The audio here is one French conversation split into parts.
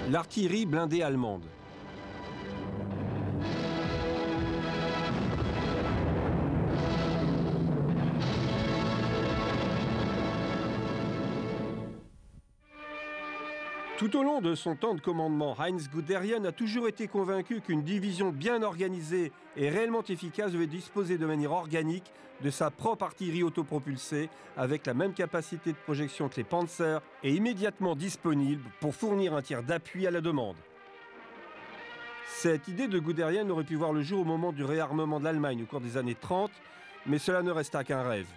L'artillerie blindée allemande. Tout au long de son temps de commandement, Heinz Guderian a toujours été convaincu qu'une division bien organisée et réellement efficace devait disposer de manière organique de sa propre artillerie autopropulsée avec la même capacité de projection que les Panzers et immédiatement disponible pour fournir un tir d'appui à la demande. Cette idée de Guderian aurait pu voir le jour au moment du réarmement de l'Allemagne au cours des années 30, mais cela ne resta qu'un rêve.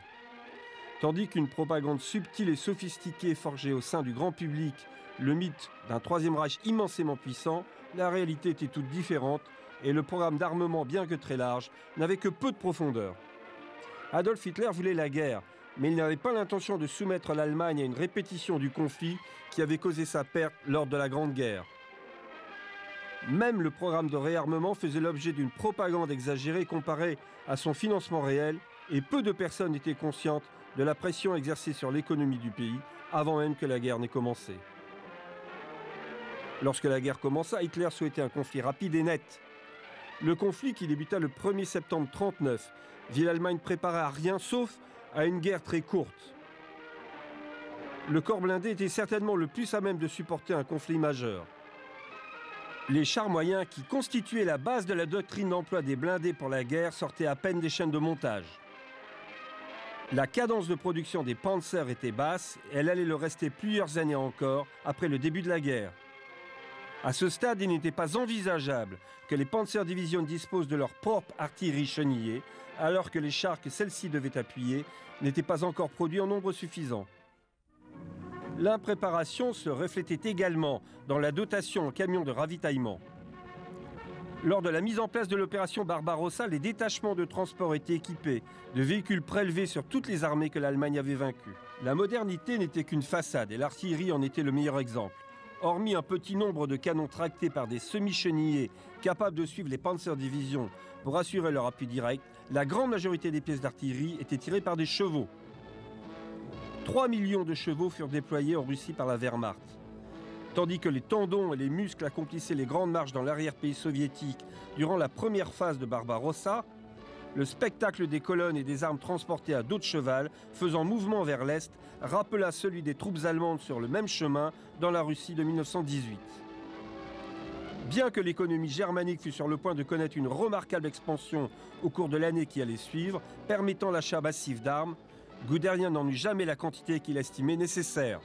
Tandis qu'une propagande subtile et sophistiquée forgeait au sein du grand public le mythe d'un Troisième Reich immensément puissant, la réalité était toute différente et le programme d'armement, bien que très large, n'avait que peu de profondeur. Adolf Hitler voulait la guerre, mais il n'avait pas l'intention de soumettre l'Allemagne à une répétition du conflit qui avait causé sa perte lors de la Grande Guerre. Même le programme de réarmement faisait l'objet d'une propagande exagérée comparée à son financement réel et peu de personnes étaient conscientes de la pression exercée sur l'économie du pays avant même que la guerre n'ait commencé. Lorsque la guerre commença, Hitler souhaitait un conflit rapide et net. Le conflit qui débuta le 1er septembre 1939 vit l'Allemagne préparée à rien sauf à une guerre très courte. Le corps blindé était certainement le plus à même de supporter un conflit majeur. Les chars moyens qui constituaient la base de la doctrine d'emploi des blindés pour la guerre sortaient à peine des chaînes de montage. La cadence de production des Panzers était basse et elle allait le rester plusieurs années encore après le début de la guerre. À ce stade, il n'était pas envisageable que les Panzerdivisions disposent de leur propre artillerie chenillée, alors que les chars que celles-ci devaient appuyer n'étaient pas encore produits en nombre suffisant. L'impréparation se reflétait également dans la dotation en camions de ravitaillement. Lors de la mise en place de l'opération Barbarossa, les détachements de transport étaient équipés de véhicules prélevés sur toutes les armées que l'Allemagne avait vaincues. La modernité n'était qu'une façade et l'artillerie en était le meilleur exemple. Hormis un petit nombre de canons tractés par des semi-chenillés capables de suivre les Panzerdivisions pour assurer leur appui direct, la grande majorité des pièces d'artillerie étaient tirées par des chevaux. 3 millions de chevaux furent déployés en Russie par la Wehrmacht. Tandis que les tendons et les muscles accomplissaient les grandes marches dans l'arrière-pays soviétique durant la première phase de Barbarossa, le spectacle des colonnes et des armes transportées à dos de cheval, faisant mouvement vers l'Est, rappela celui des troupes allemandes sur le même chemin dans la Russie de 1918. Bien que l'économie germanique fût sur le point de connaître une remarquable expansion au cours de l'année qui allait suivre, permettant l'achat massif d'armes, Guderian n'en eut jamais la quantité qu'il estimait nécessaire.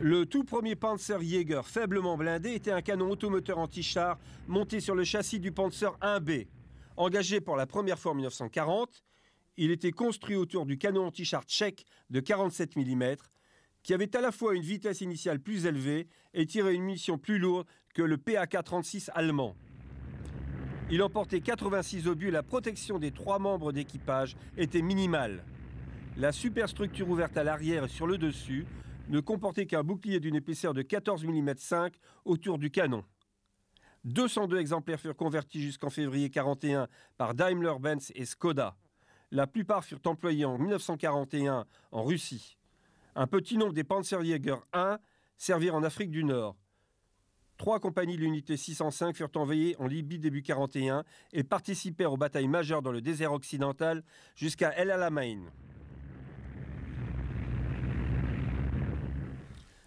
Le tout premier Panzerjäger faiblement blindé était un canon automoteur anti-char monté sur le châssis du Panzer 1B. Engagé pour la première fois en 1940, il était construit autour du canon anti-char tchèque de 47 mm, qui avait à la fois une vitesse initiale plus élevée et tirait une munition plus lourde que le PAK-36 allemand. Il emportait 86 obus et la protection des 3 membres d'équipage était minimale. La superstructure ouverte à l'arrière et sur le dessus ne comportait qu'un bouclier d'une épaisseur de 14 mm 5 autour du canon. 202 exemplaires furent convertis jusqu'en février 1941 par Daimler-Benz et Skoda. La plupart furent employés en 1941 en Russie. Un petit nombre des Panzerjäger 1 servirent en Afrique du Nord. 3 compagnies de l'unité 605 furent envoyées en Libye début 1941 et participèrent aux batailles majeures dans le désert occidental jusqu'à El Alamein.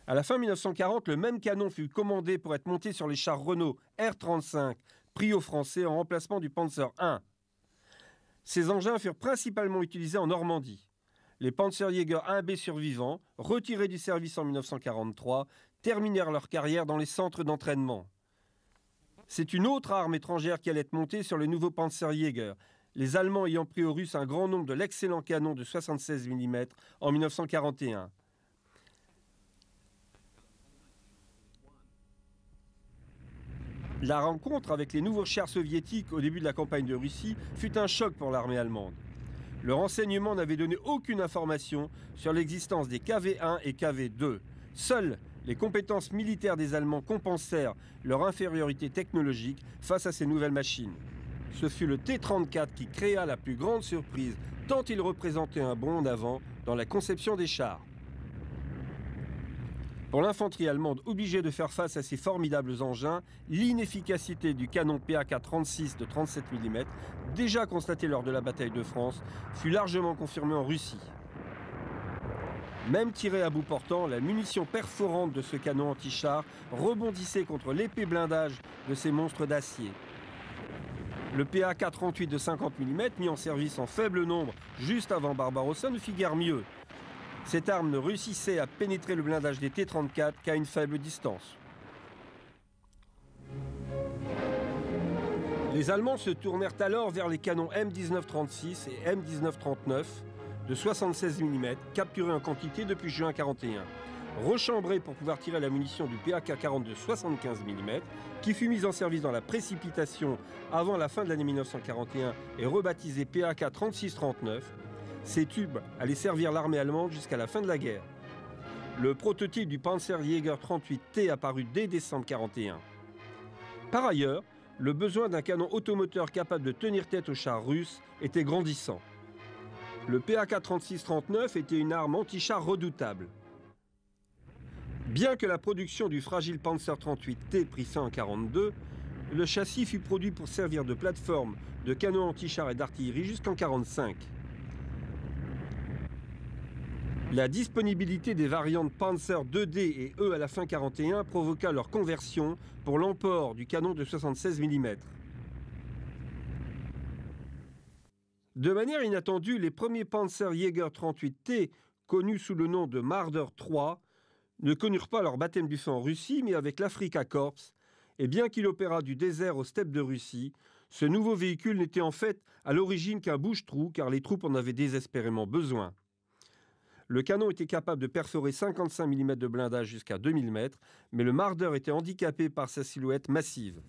À la fin 1940, le même canon fut commandé pour être monté sur les chars Renault R-35 pris aux Français en remplacement du Panzer 1. Ces engins furent principalement utilisés en Normandie. Les Panzerjäger 1B survivants, retirés du service en 1943, terminèrent leur carrière dans les centres d'entraînement. C'est une autre arme étrangère qui allait être montée sur le nouveau Panzerjäger, les Allemands ayant pris aux Russes un grand nombre de l'excellent canon de 76 mm en 1941. La rencontre avec les nouveaux chars soviétiques au début de la campagne de Russie fut un choc pour l'armée allemande. Le renseignement n'avait donné aucune information sur l'existence des KV-1 et KV-2. Seules les compétences militaires des Allemands compensèrent leur infériorité technologique face à ces nouvelles machines. ce fut le T-34 qui créa la plus grande surprise, tant il représentait un bond en avant dans la conception des chars. Pour l'infanterie allemande obligée de faire face à ces formidables engins, l'inefficacité du canon PAK-36 de 37 mm, déjà constaté lors de la bataille de France, fut largement confirmée en Russie. Même tirée à bout portant, la munition perforante de ce canon anti-char rebondissait contre l'épais blindage de ces monstres d'acier. Le PAK-38 de 50 mm, mis en service en faible nombre juste avant Barbarossa, ne fit guère mieux. Cette arme ne réussissait à pénétrer le blindage des T-34 qu'à une faible distance. Les Allemands se tournèrent alors vers les canons M1936 et M1939 de 76 mm, capturés en quantité depuis juin 1941. Rechambrés pour pouvoir tirer la munition du PAK-40 de 75 mm, qui fut mise en service dans la précipitation avant la fin de l'année 1941 et rebaptisé PAK-36-39, ces tubes allaient servir l'armée allemande jusqu'à la fin de la guerre. Le prototype du Panzerjäger 38T apparut dès décembre 1941. Par ailleurs, le besoin d'un canon automoteur capable de tenir tête aux chars russes était grandissant. Le PAK-36-39 était une arme anti-char redoutable. Bien que la production du fragile Panzer 38T prit fin en 1942, le châssis fut produit pour servir de plateforme de canons anti-char et d'artillerie jusqu'en 1945. La disponibilité des variantes Panzer 2D et E à la fin 1941 provoqua leur conversion pour l'emport du canon de 76 mm. De manière inattendue, les premiers Panzerjäger 38T, connus sous le nom de Marder 3, ne connurent pas leur baptême du feu en Russie, mais avec l'Afrika Korps, et bien qu'il opérât du désert aux steppes de Russie, ce nouveau véhicule n'était en fait à l'origine qu'un bouche-trou, car les troupes en avaient désespérément besoin. Le canon était capable de perforer 55 mm de blindage jusqu'à 2000 mètres, mais le Marder était handicapé par sa silhouette massive.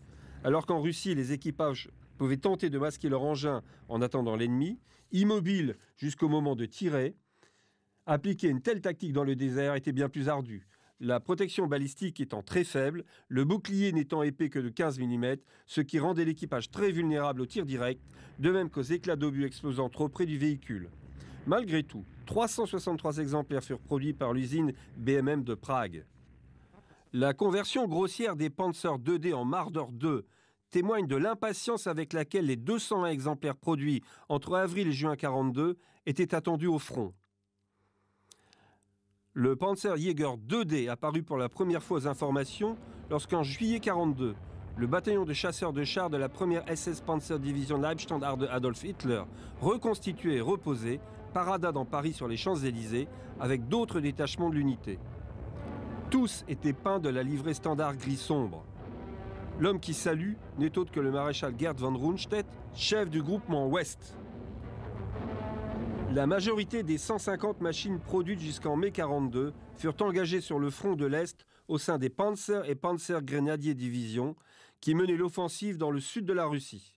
Alors qu'en Russie, les équipages pouvaient tenter de masquer leur engin en attendant l'ennemi, immobile jusqu'au moment de tirer, appliquer une telle tactique dans le désert était bien plus ardu. La protection balistique étant très faible, le bouclier n'étant épais que de 15 mm, ce qui rendait l'équipage très vulnérable aux tirs directs, de même qu'aux éclats d'obus explosant trop près du véhicule. Malgré tout, 363 exemplaires furent produits par l'usine BMM de Prague. La conversion grossière des Panzer 2D en Marder 2 témoigne de l'impatience avec laquelle les 201 exemplaires produits entre avril et juin 1942 étaient attendus au front. Le Panzerjäger 2D apparut pour la première fois aux informations lorsqu'en juillet 1942, le bataillon de chasseurs de chars de la première SS Panzer Division Leibstandarte de Adolf Hitler, reconstitué et reposé, parada dans Paris sur les Champs-Élysées avec d'autres détachements de l'unité. Tous étaient peints de la livrée standard gris sombre. L'homme qui salue n'est autre que le maréchal Gerd von Rundstedt, chef du groupement Ouest. La majorité des 150 machines produites jusqu'en mai 1942 furent engagées sur le front de l'Est au sein des Panzer et Panzergrenadier Division qui menaient l'offensive dans le sud de la Russie.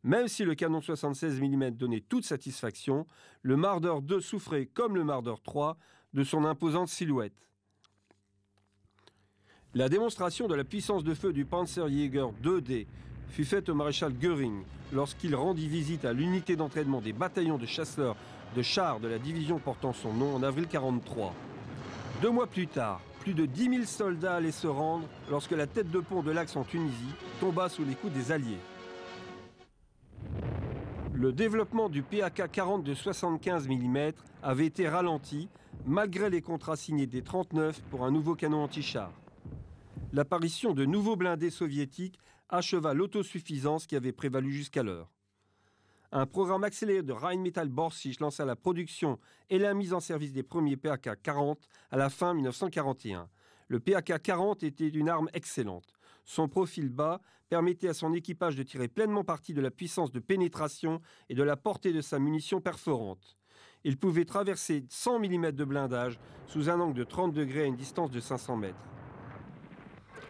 Même si le canon 76 mm donnait toute satisfaction, le Marder 2 souffrait, comme le Marder 3, de son imposante silhouette. La démonstration de la puissance de feu du Panzerjäger 2D fut faite au maréchal Göring lorsqu'il rendit visite à l'unité d'entraînement des bataillons de chasseurs de chars de la division portant son nom en avril 1943. 2 mois plus tard, plus de 10 000 soldats allaient se rendre lorsque la tête de pont de l'Axe en Tunisie tomba sous les coups des Alliés. Le développement du PAK-40 de 75 mm avait été ralenti malgré les contrats signés des 39 pour un nouveau canon anti-char. L'apparition de nouveaux blindés soviétiques acheva l'autosuffisance qui avait prévalu jusqu'alors. Un programme accéléré de Rheinmetall Borsig lança la production et la mise en service des premiers PAK-40 à la fin 1941. Le PAK-40 était une arme excellente. Son profil bas permettait à son équipage de tirer pleinement parti de la puissance de pénétration et de la portée de sa munition perforante. Il pouvait traverser 100 mm de blindage sous un angle de 30 degrés à une distance de 500 mètres.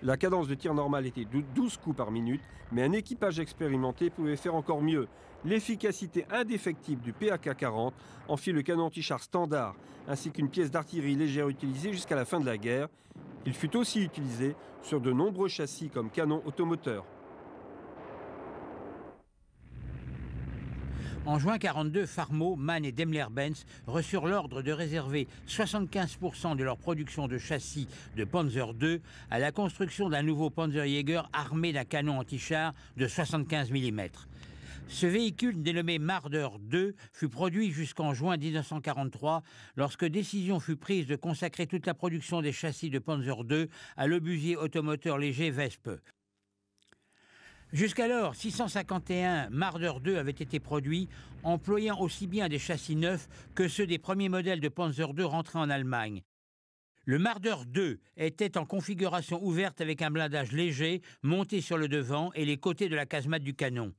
La cadence de tir normale était de 12 coups par minute, mais un équipage expérimenté pouvait faire encore mieux. L'efficacité indéfectible du PAK-40 en fit le canon anti-char standard, ainsi qu'une pièce d'artillerie légère utilisée jusqu'à la fin de la guerre. Il fut aussi utilisé sur de nombreux châssis comme canon automoteur. En juin 1942, Farmau, MAN et Daimler-Benz reçurent l'ordre de réserver 75% de leur production de châssis de Panzer II à la construction d'un nouveau Panzerjäger armé d'un canon anti-char de 75 mm. Ce véhicule dénommé Marder II fut produit jusqu'en juin 1943 lorsque décision fut prise de consacrer toute la production des châssis de Panzer II à l'obusier automoteur léger Wespe. Jusqu'alors, 651 Marder II avaient été produits, employant aussi bien des châssis neufs que ceux des premiers modèles de Panzer II rentrés en Allemagne. Le Marder II était en configuration ouverte avec un blindage léger monté sur le devant et les côtés de la casemate du canon.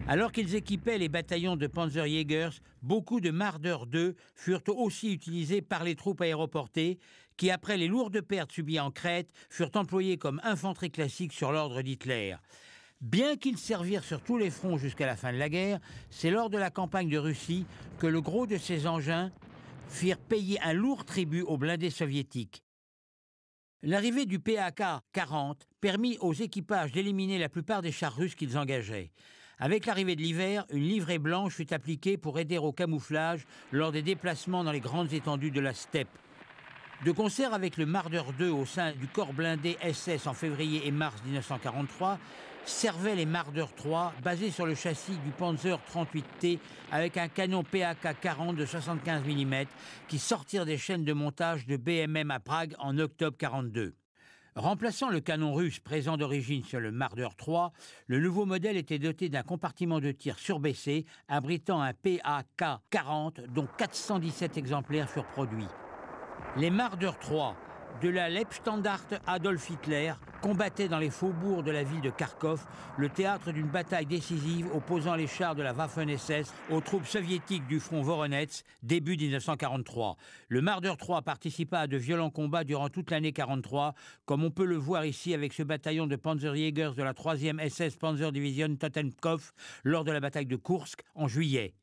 Alors qu'ils équipaient les bataillons de Panzerjägers, beaucoup de Marder II furent aussi utilisés par les troupes aéroportées qui, après les lourdes pertes subies en Crète, furent employés comme infanterie classique sur l'ordre d'Hitler. Bien qu'ils servirent sur tous les fronts jusqu'à la fin de la guerre, c'est lors de la campagne de Russie que le gros de ces engins firent payer un lourd tribut aux blindés soviétiques. L'arrivée du PAK-40 permit aux équipages d'éliminer la plupart des chars russes qu'ils engageaient. Avec l'arrivée de l'hiver, une livrée blanche fut appliquée pour aider au camouflage lors des déplacements dans les grandes étendues de la steppe. De concert avec le Marder II au sein du corps blindé SS en février et mars 1943, servaient les Marder III basés sur le châssis du Panzer 38T avec un canon PAK-40 de 75 mm qui sortirent des chaînes de montage de BMM à Prague en octobre 1942. Remplaçant le canon russe présent d'origine sur le Marder III, le nouveau modèle était doté d'un compartiment de tir surbaissé abritant un PAK-40 dont 417 exemplaires furent produits. Les Marder III de la Leibstandarte Adolf Hitler combattaient dans les faubourgs de la ville de Kharkov, le théâtre d'une bataille décisive opposant les chars de la Waffen-SS aux troupes soviétiques du front Voronezh, début 1943. Le Marder III participa à de violents combats durant toute l'année 1943, comme on peut le voir ici avec ce bataillon de Panzerjägers de la 3e SS Panzerdivision Totenkopf lors de la bataille de Koursk en juillet.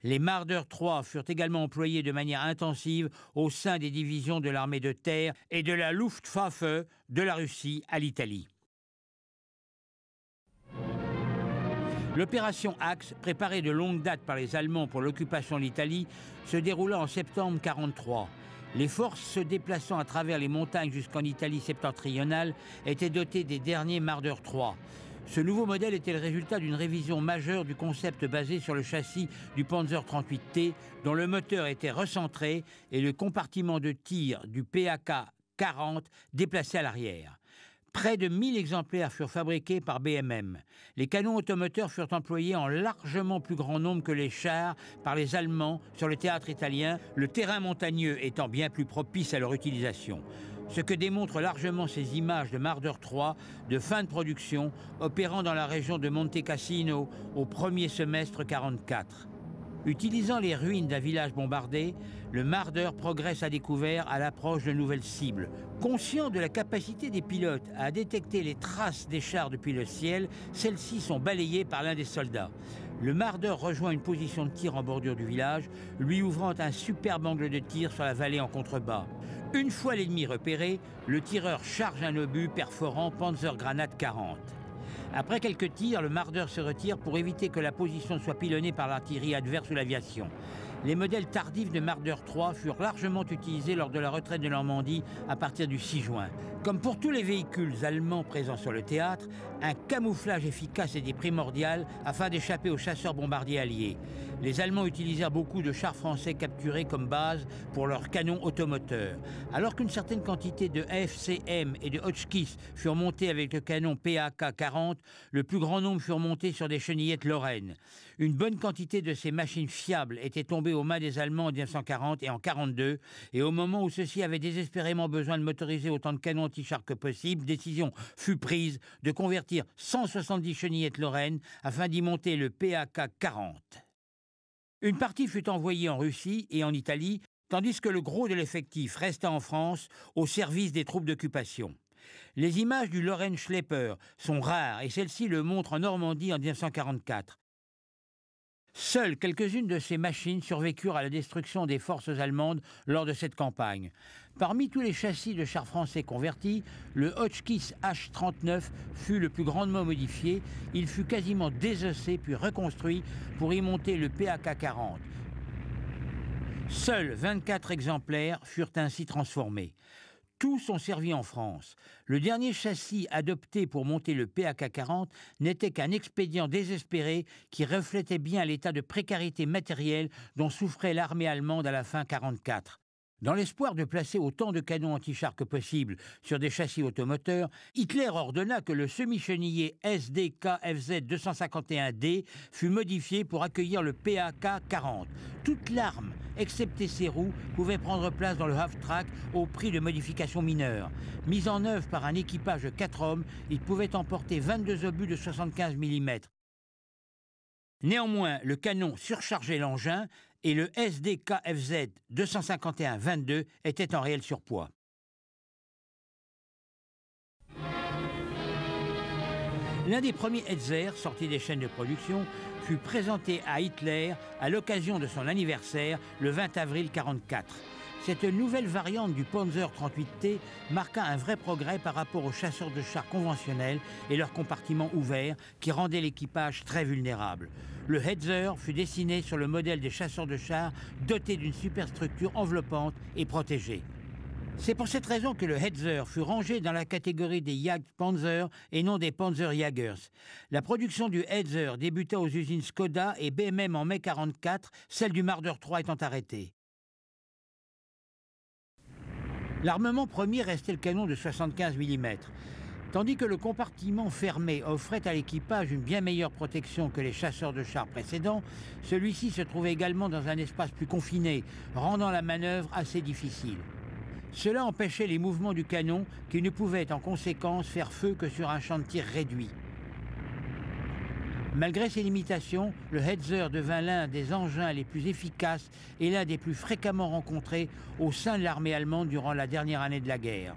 Les Marder III furent également employés de manière intensive au sein des divisions de l'armée de terre et de la Luftwaffe de la Russie à l'Italie. L'opération Axe, préparée de longue date par les Allemands pour l'occupation de l'Italie, se déroula en septembre 1943. Les forces se déplaçant à travers les montagnes jusqu'en Italie septentrionale étaient dotées des derniers Marder III. Ce nouveau modèle était le résultat d'une révision majeure du concept basé sur le châssis du Panzer 38T, dont le moteur était recentré et le compartiment de tir du PAK-40 déplacé à l'arrière. Près de 1000 exemplaires furent fabriqués par BMM. Les canons automoteurs furent employés en largement plus grand nombre que les chars par les Allemands sur le théâtre italien, le terrain montagneux étant bien plus propice à leur utilisation. Ce que démontrent largement ces images de Marder III de fin de production opérant dans la région de Monte Cassino au premier semestre 1944. Utilisant les ruines d'un village bombardé, le Marder progresse à découvert à l'approche de nouvelles cibles. Conscient de la capacité des pilotes à détecter les traces des chars depuis le ciel, celles-ci sont balayées par l'un des soldats. Le Marder rejoint une position de tir en bordure du village, lui ouvrant un superbe angle de tir sur la vallée en contrebas. Une fois l'ennemi repéré, le tireur charge un obus perforant Panzergranate 40. Après quelques tirs, le Marder se retire pour éviter que la position soit pilonnée par l'artillerie adverse ou l'aviation. Les modèles tardifs de Marder III furent largement utilisés lors de la retraite de Normandie à partir du 6 juin. Comme pour tous les véhicules allemands présents sur le théâtre, un camouflage efficace était primordial afin d'échapper aux chasseurs bombardiers alliés. Les Allemands utilisèrent beaucoup de chars français capturés comme base pour leurs canons automoteurs. Alors qu'une certaine quantité de FCM et de Hotchkiss furent montés avec le canon PAK-40, le plus grand nombre furent montés sur des chenillettes Lorraine. Une bonne quantité de ces machines fiables étaient tombées aux mains des Allemands en 1940 et en 1942, et au moment où ceux-ci avaient désespérément besoin de motoriser autant de canons anti-chars que possible, décision fut prise de convertir 170 chenillettes Lorraine afin d'y monter le PAK-40. Une partie fut envoyée en Russie et en Italie, tandis que le gros de l'effectif resta en France au service des troupes d'occupation. Les images du Lorraine Schlepper sont rares et celle-ci le montre en Normandie en 1944. Seules quelques-unes de ces machines survécurent à la destruction des forces allemandes lors de cette campagne. Parmi tous les châssis de chars français convertis, le Hotchkiss H39 fut le plus grandement modifié. Il fut quasiment désossé puis reconstruit pour y monter le PAK-40. Seuls 24 exemplaires furent ainsi transformés. Tous sont servis en France. Le dernier châssis adopté pour monter le PAK-40 n'était qu'un expédient désespéré qui reflétait bien l'état de précarité matérielle dont souffrait l'armée allemande à la fin 1944. Dans l'espoir de placer autant de canons anti-chars que possible sur des châssis automoteurs, Hitler ordonna que le semi-chenillé SDKFZ 251D fût modifié pour accueillir le PAK-40. Toute l'arme, excepté ses roues, pouvait prendre place dans le half-track au prix de modifications mineures. Mis en œuvre par un équipage de 4 hommes, il pouvait emporter 22 obus de 75 mm. Néanmoins, le canon surchargeait l'engin et le SDKFZ 251-22 était en réel surpoids. L'un des premiers Hetzer sortis des chaînes de production fut présenté à Hitler à l'occasion de son anniversaire le 20 avril 1944. Cette nouvelle variante du Panzer 38T marqua un vrai progrès par rapport aux chasseurs de chars conventionnels et leurs compartiments ouverts qui rendaient l'équipage très vulnérable. Le Hetzer fut dessiné sur le modèle des chasseurs de chars dotés d'une superstructure enveloppante et protégée. C'est pour cette raison que le Hetzer fut rangé dans la catégorie des Jagdpanzer et non des Panzerjägers. La production du Hetzer débuta aux usines Skoda et BMM en mai 1944, celle du Marder 3 étant arrêtée. L'armement premier restait le canon de 75 mm. Tandis que le compartiment fermé offrait à l'équipage une bien meilleure protection que les chasseurs de chars précédents, celui-ci se trouvait également dans un espace plus confiné, rendant la manœuvre assez difficile. Cela empêchait les mouvements du canon qui ne pouvaient en conséquence faire feu que sur un champ de tir réduit. Malgré ces limitations, le Hetzer devint l'un des engins les plus efficaces et l'un des plus fréquemment rencontrés au sein de l'armée allemande durant la dernière année de la guerre.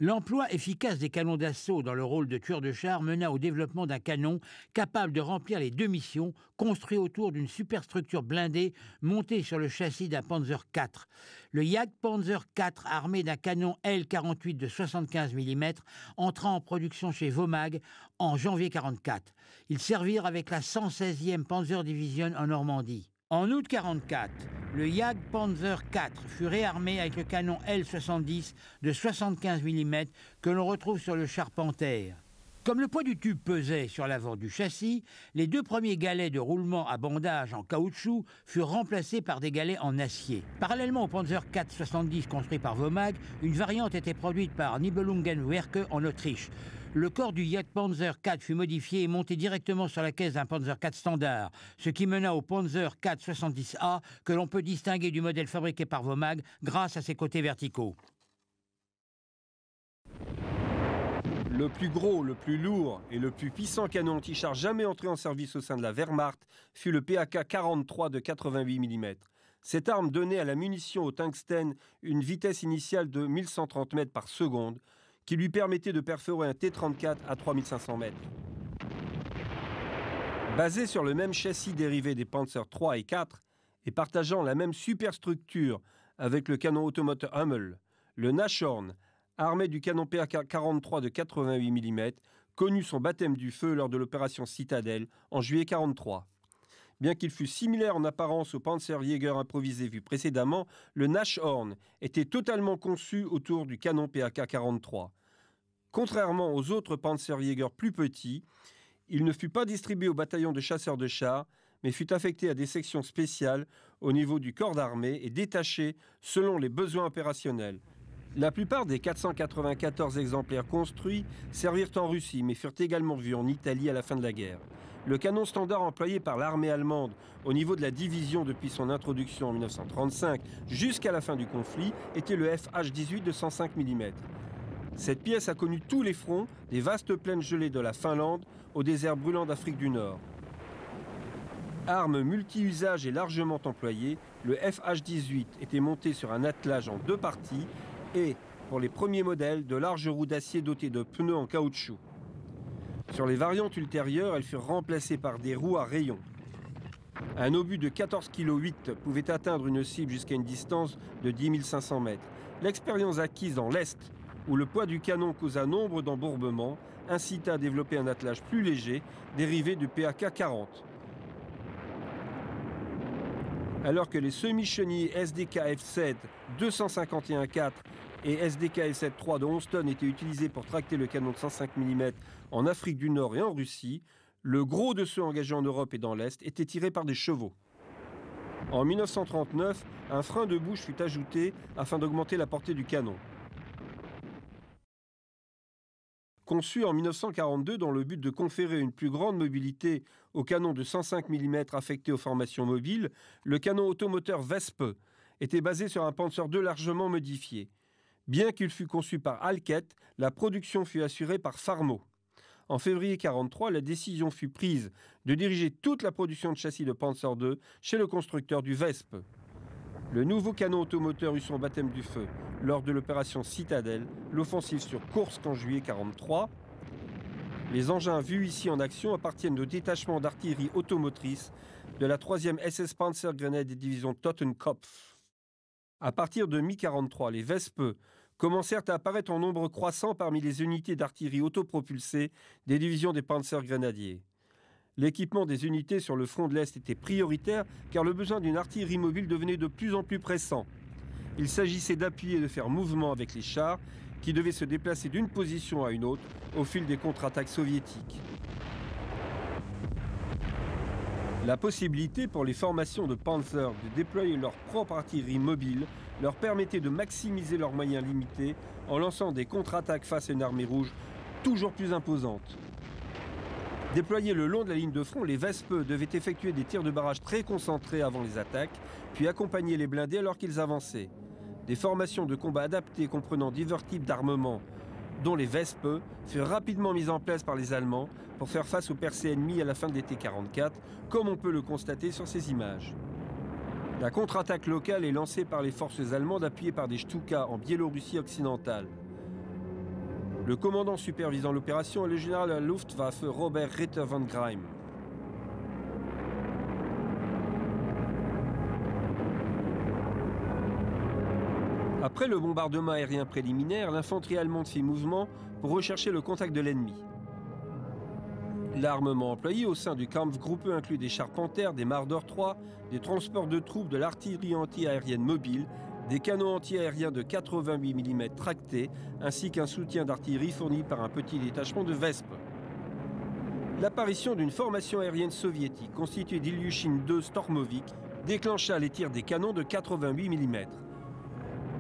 L'emploi efficace des canons d'assaut dans le rôle de tueur de chars mena au développement d'un canon capable de remplir les deux missions, construit autour d'une superstructure blindée montée sur le châssis d'un Panzer IV. Le Jagdpanzer IV, armé d'un canon L48 de 75 mm, entra en production chez Vomag en janvier 1944. Ils servirent avec la 116e Panzer Division en Normandie. En août 1944, le Jagdpanzer IV fut réarmé avec le canon L70 de 75 mm que l'on retrouve sur le char Panther. Comme le poids du tube pesait sur l'avant du châssis, les deux premiers galets de roulement à bandage en caoutchouc furent remplacés par des galets en acier. Parallèlement au Panzer IV 70 construit par Vomag, une variante était produite par Nibelungenwerke en Autriche. Le corps du Jagdpanzer IV fut modifié et monté directement sur la caisse d'un Panzer IV standard, ce qui mena au Panzer IV 70A que l'on peut distinguer du modèle fabriqué par Vomag grâce à ses côtés verticaux. Le plus gros, le plus lourd et le plus puissant canon anti-char jamais entré en service au sein de la Wehrmacht fut le PAK-43 de 88 mm. Cette arme donnait à la munition au tungstène une vitesse initiale de 1130 mètres par seconde, qui lui permettait de perforer un T-34 à 3500 mètres. Basé sur le même châssis dérivé des Panzer III et IV et partageant la même superstructure avec le canon automoteur Hummel, le Nashorn, armé du canon PAK-43 de 88 mm, connut son baptême du feu lors de l'opération Citadelle en juillet 1943. Bien qu'il fût similaire en apparence au Panzerjäger improvisé vu précédemment, le Nashorn était totalement conçu autour du canon PAK-43. Contrairement aux autres Panzerjäger plus petits, il ne fut pas distribué au bataillon de chasseurs de chars, mais fut affecté à des sections spéciales au niveau du corps d'armée et détaché selon les besoins opérationnels. La plupart des 494 exemplaires construits servirent en Russie, mais furent également vus en Italie à la fin de la guerre. Le canon standard employé par l'armée allemande au niveau de la division depuis son introduction en 1935 jusqu'à la fin du conflit était le FH-18 de 105 mm. Cette pièce a connu tous les fronts, des vastes plaines gelées de la Finlande au désert brûlant d'Afrique du Nord. Arme multi-usage et largement employée, le FH-18 était monté sur un attelage en deux parties et, pour les premiers modèles, de larges roues d'acier dotées de pneus en caoutchouc. Sur les variantes ultérieures, elles furent remplacées par des roues à rayons. Un obus de 14,8 kg pouvait atteindre une cible jusqu'à une distance de 10 500 mètres. L'expérience acquise dans l'Est, où le poids du canon causa nombre d'embourbements, incita à développer un attelage plus léger, dérivé du PAK-40. Alors que les semi-chenilles SDKF-7 251-4 et SDKF-7-3 de 11 tonnes étaient utilisés pour tracter le canon de 105 mm en Afrique du Nord et en Russie, le gros de ceux engagés en Europe et dans l'Est était tiré par des chevaux. En 1939, un frein de bouche fut ajouté afin d'augmenter la portée du canon. Conçu en 1942 dans le but de conférer une plus grande mobilité au canon de 105 mm affecté aux formations mobiles, le canon automoteur Wespe était basé sur un Panzer II largement modifié. Bien qu'il fût conçu par Halkett, la production fut assurée par Farmo. En février 1943, la décision fut prise de diriger toute la production de châssis de Panzer II chez le constructeur du Wespe. Le nouveau canon automoteur eut son baptême du feu lors de l'opération Citadelle, l'offensive sur Koursk en juillet 1943. Les engins vus ici en action appartiennent au détachement d'artillerie automotrice de la 3e SS Panzergrenadier division Totenkopf. À partir de mi-1943, les Wespe commencèrent à apparaître en nombre croissant parmi les unités d'artillerie autopropulsée des divisions des Panzergrenadiers. L'équipement des unités sur le front de l'Est était prioritaire car le besoin d'une artillerie mobile devenait de plus en plus pressant. Il s'agissait d'appuyer et de faire mouvement avec les chars qui devaient se déplacer d'une position à une autre au fil des contre-attaques soviétiques. La possibilité pour les formations de Panzer de déployer leur propre artillerie mobile leur permettait de maximiser leurs moyens limités en lançant des contre-attaques face à une armée rouge toujours plus imposante. Déployés le long de la ligne de front, les Wespe devaient effectuer des tirs de barrage très concentrés avant les attaques, puis accompagner les blindés alors qu'ils avançaient. Des formations de combat adaptées comprenant divers types d'armements, dont les Wespe, furent rapidement mises en place par les Allemands pour faire face aux percées ennemies à la fin de l'été 1944, comme on peut le constater sur ces images. La contre-attaque locale est lancée par les forces allemandes appuyées par des Stuka en Biélorussie occidentale. Le commandant supervisant l'opération est le général de la Luftwaffe Robert Ritter von Greim. Après le bombardement aérien préliminaire, l'infanterie allemande fit mouvement pour rechercher le contact de l'ennemi. L'armement employé au sein du Kampfgruppe inclut des chars Panther, des Marder 3, des transports de troupes, de l'artillerie anti-aérienne mobile, des canons anti-aériens de 88 mm tractés, ainsi qu'un soutien d'artillerie fourni par un petit détachement de Wespe. L'apparition d'une formation aérienne soviétique constituée d'Ilyushin II Stormovik déclencha les tirs des canons de 88 mm.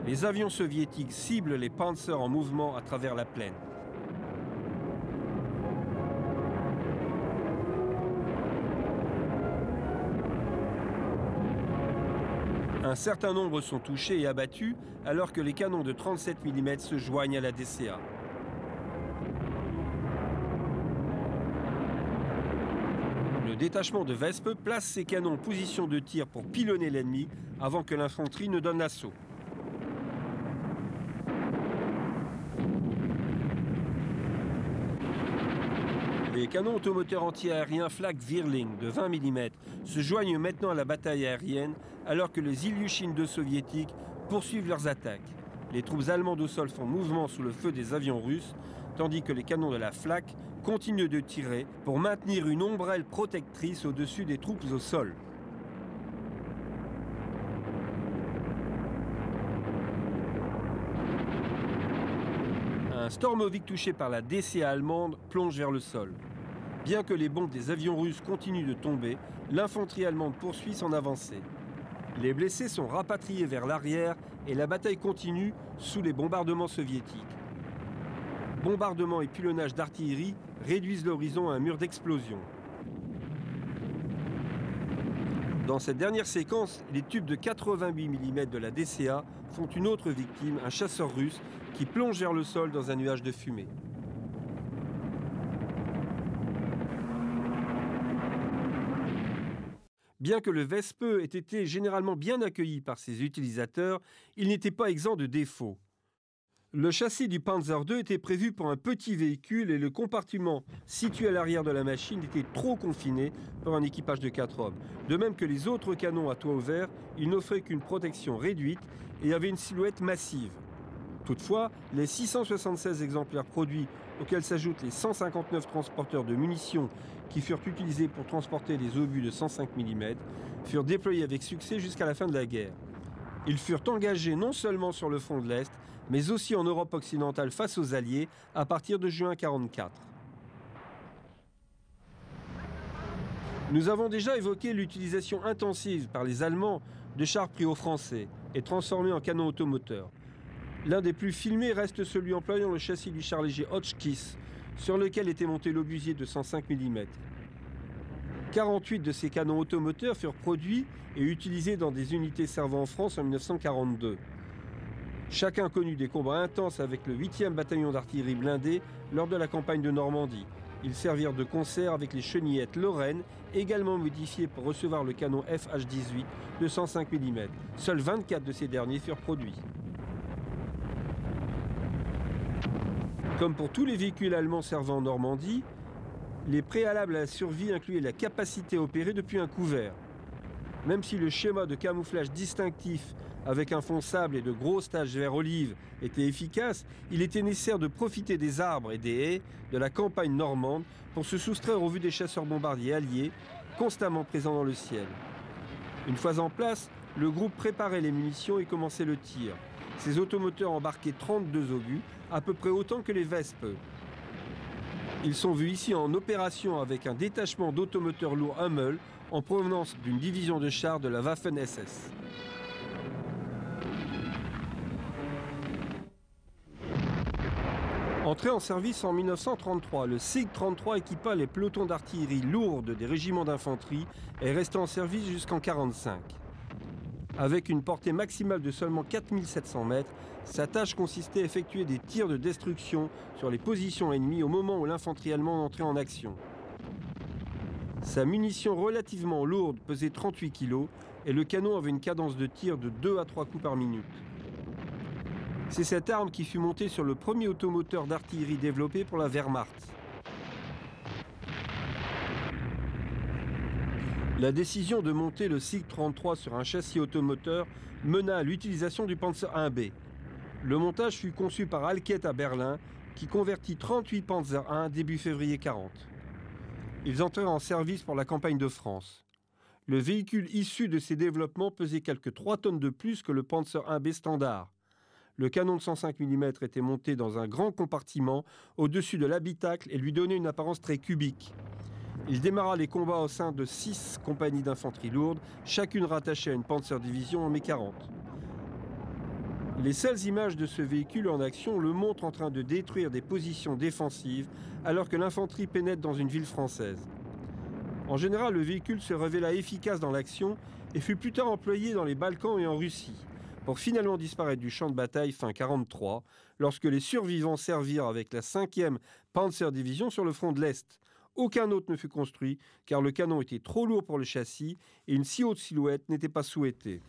Les avions soviétiques ciblent les Panzers en mouvement à travers la plaine. Un certain nombre sont touchés et abattus alors que les canons de 37 mm se joignent à la DCA. Le détachement de Wespe place ses canons en position de tir pour pilonner l'ennemi avant que l'infanterie ne donne l'assaut. Les canons automoteurs anti-aériens Flak Wirling de 20 mm se joignent maintenant à la bataille aérienne alors que les Ilyushin II soviétiques poursuivent leurs attaques. Les troupes allemandes au sol font mouvement sous le feu des avions russes, tandis que les canons de la Flak continuent de tirer pour maintenir une ombrelle protectrice au-dessus des troupes au sol. Un Stormovik touché par la DCA allemande plonge vers le sol. Bien que les bombes des avions russes continuent de tomber, l'infanterie allemande poursuit son avancée. Les blessés sont rapatriés vers l'arrière et la bataille continue sous les bombardements soviétiques. Bombardements et pilonnage d'artillerie réduisent l'horizon à un mur d'explosion. Dans cette dernière séquence, les tubes de 88 mm de la DCA font une autre victime, un chasseur russe, qui plonge vers le sol dans un nuage de fumée. Bien que le Wespe ait été généralement bien accueilli par ses utilisateurs, il n'était pas exempt de défauts. Le châssis du Panzer II était prévu pour un petit véhicule et le compartiment situé à l'arrière de la machine était trop confiné pour un équipage de 4 hommes. De même que les autres canons à toit ouvert, il n'offrait qu'une protection réduite et avait une silhouette massive. Toutefois, les 676 exemplaires produits, auxquels s'ajoutent les 159 transporteurs de munitions qui furent utilisés pour transporter les obus de 105 mm, furent déployés avec succès jusqu'à la fin de la guerre. Ils furent engagés non seulement sur le front de l'Est, mais aussi en Europe occidentale face aux Alliés à partir de juin 1944. Nous avons déjà évoqué l'utilisation intensive par les Allemands de chars pris aux Français et transformés en canons automoteurs. L'un des plus filmés reste celui employant le châssis du char léger Hotchkiss, sur lequel était monté l'obusier de 105 mm. 48 de ces canons automoteurs furent produits et utilisés dans des unités servant en France en 1942. Chacun connut des combats intenses avec le 8e bataillon d'artillerie blindée lors de la campagne de Normandie. Ils servirent de concert avec les chenillettes Lorraine, également modifiées pour recevoir le canon FH-18 de 105 mm. Seuls 24 de ces derniers furent produits. Comme pour tous les véhicules allemands servant en Normandie, les préalables à la survie incluaient la capacité à opérer depuis un couvert. Même si le schéma de camouflage distinctif avec un fond sable et de grosses taches vert olive était efficace, il était nécessaire de profiter des arbres et des haies de la campagne normande pour se soustraire aux vues des chasseurs bombardiers alliés, constamment présents dans le ciel. Une fois en place, le groupe préparait les munitions et commençait le tir. Ces automoteurs embarquaient 32 obus, à peu près autant que les Wespe. Ils sont vus ici en opération avec un détachement d'automoteurs lourds Hummel en provenance d'une division de chars de la Waffen-SS. Entré en service en 1933, le SIG-33 équipa les pelotons d'artillerie lourde des régiments d'infanterie et resta en service jusqu'en 1945. Avec une portée maximale de seulement 4700 mètres, sa tâche consistait à effectuer des tirs de destruction sur les positions ennemies au moment où l'infanterie allemande entrait en action. Sa munition relativement lourde pesait 38 kg et le canon avait une cadence de tir de 2 à 3 coups par minute. C'est cette arme qui fut montée sur le premier automoteur d'artillerie développé pour la Wehrmacht. La décision de monter le SIG-33 sur un châssis automoteur mena à l'utilisation du Panzer IB. Le montage fut conçu par Alket à Berlin, qui convertit 38 Panzer I début février 1940. Ils entrèrent en service pour la campagne de France. Le véhicule issu de ces développements pesait quelques 3 tonnes de plus que le Panzer IB standard. Le canon de 105 mm était monté dans un grand compartiment au-dessus de l'habitacle et lui donnait une apparence très cubique. Il démarra les combats au sein de 6 compagnies d'infanterie lourde, chacune rattachée à une Panzer-division en mai 1940. Les seules images de ce véhicule en action le montrent en train de détruire des positions défensives alors que l'infanterie pénètre dans une ville française. En général, le véhicule se révéla efficace dans l'action et fut plus tard employé dans les Balkans et en Russie, pour finalement disparaître du champ de bataille fin 1943, lorsque les survivants servirent avec la 5e Panzer-division sur le front de l'Est. Aucun autre ne fut construit car le canon était trop lourd pour le châssis et une si haute silhouette n'était pas souhaitée.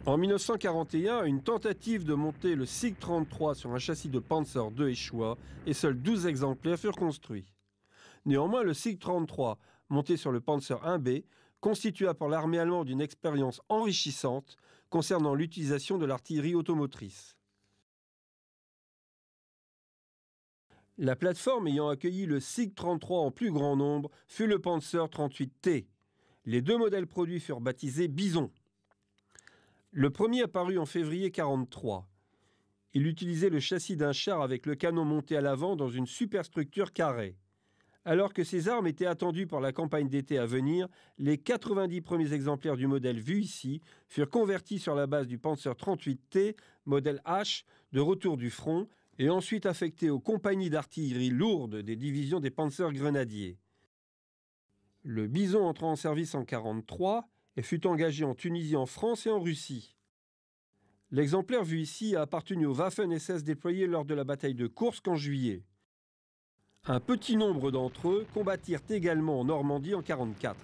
En 1941, une tentative de monter le SIG-33 sur un châssis de Panzer II échoua et seuls 12 exemplaires furent construits. Néanmoins, le SIG-33, monté sur le Panzer IB, constitua pour l'armée allemande une expérience enrichissante concernant l'utilisation de l'artillerie automotrice. La plateforme ayant accueilli le SIG-33 en plus grand nombre fut le Panzer 38T. Les 2 modèles produits furent baptisés Bison. Le premier apparut en février 1943. Il utilisait le châssis d'un char avec le canon monté à l'avant dans une superstructure carrée. Alors que ces armes étaient attendues pour la campagne d'été à venir, les 90 premiers exemplaires du modèle vu ici furent convertis sur la base du Panzer 38T, modèle H, de retour du front, et ensuite affectés aux compagnies d'artillerie lourde des divisions des Panzergrenadiers. Le Bison entra en service en 1943 et fut engagé en Tunisie, en France et en Russie. L'exemplaire vu ici a appartenu aux Waffen-SS déployés lors de la bataille de Kursk en juillet. Un petit nombre d'entre eux combattirent également en Normandie en 1944.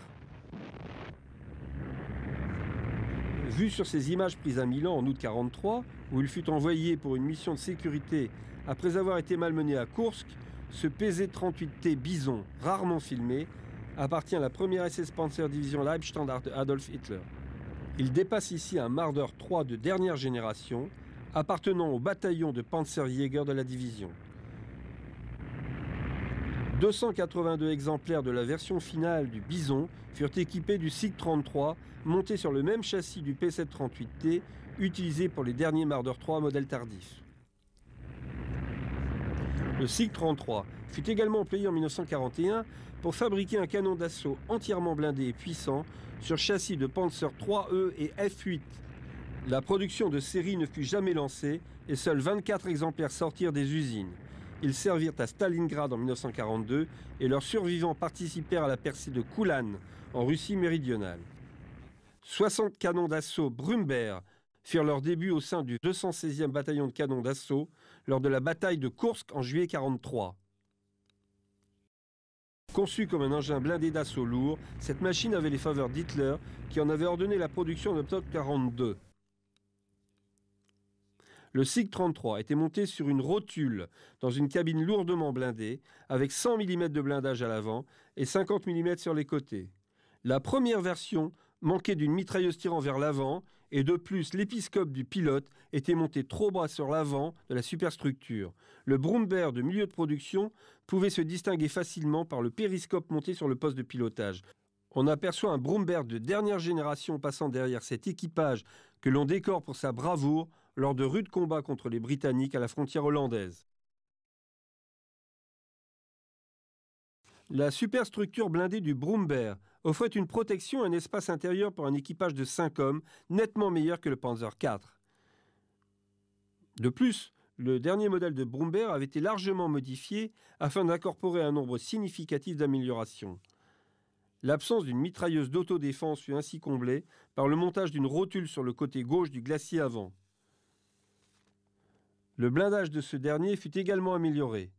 Vu sur ces images prises à Milan en août 1943, où il fut envoyé pour une mission de sécurité après avoir été malmené à Koursk, ce PZ-38T Bison, rarement filmé, appartient à la première SS Panzer Division Leibstandarte de Adolf Hitler. Il dépasse ici un Marder 3 de dernière génération, appartenant au bataillon de Panzerjäger de la division. 282 exemplaires de la version finale du Bison furent équipés du SIG-33, monté sur le même châssis du P738T, utilisé pour les derniers Marder 3 modèle tardif. Le SIG-33 fut également employé en 1941 pour fabriquer un canon d'assaut entièrement blindé et puissant sur châssis de Panzer 3E et F8. La production de série ne fut jamais lancée et seuls 24 exemplaires sortirent des usines. Ils servirent à Stalingrad en 1942 et leurs survivants participèrent à la percée de Koulan en Russie méridionale. 60 canons d'assaut Brumberg firent leur début au sein du 216e bataillon de canons d'assaut lors de la bataille de Koursk en juillet 1943. Conçue comme un engin blindé d'assaut lourd, cette machine avait les faveurs d'Hitler qui en avait ordonné la production en octobre 1942. Le SIG-33 était monté sur une rotule dans une cabine lourdement blindée avec 100 mm de blindage à l'avant et 50 mm sur les côtés. La première version manquait d'une mitrailleuse tirant vers l'avant et de plus l'épiscope du pilote était monté trop bas sur l'avant de la superstructure. Le Brumberg de milieu de production pouvait se distinguer facilement par le périscope monté sur le poste de pilotage. On aperçoit un Brumberg de dernière génération passant derrière cet équipage que l'on décore pour sa bravoure lors de rudes combats contre les Britanniques à la frontière hollandaise. La superstructure blindée du Brumberg offrait une protection et un espace intérieur pour un équipage de 5 hommes, nettement meilleur que le Panzer IV. De plus, le dernier modèle de Brumberg avait été largement modifié afin d'incorporer un nombre significatif d'améliorations. L'absence d'une mitrailleuse d'autodéfense fut ainsi comblée par le montage d'une rotule sur le côté gauche du glacis avant. Le blindage de ce dernier fut également amélioré.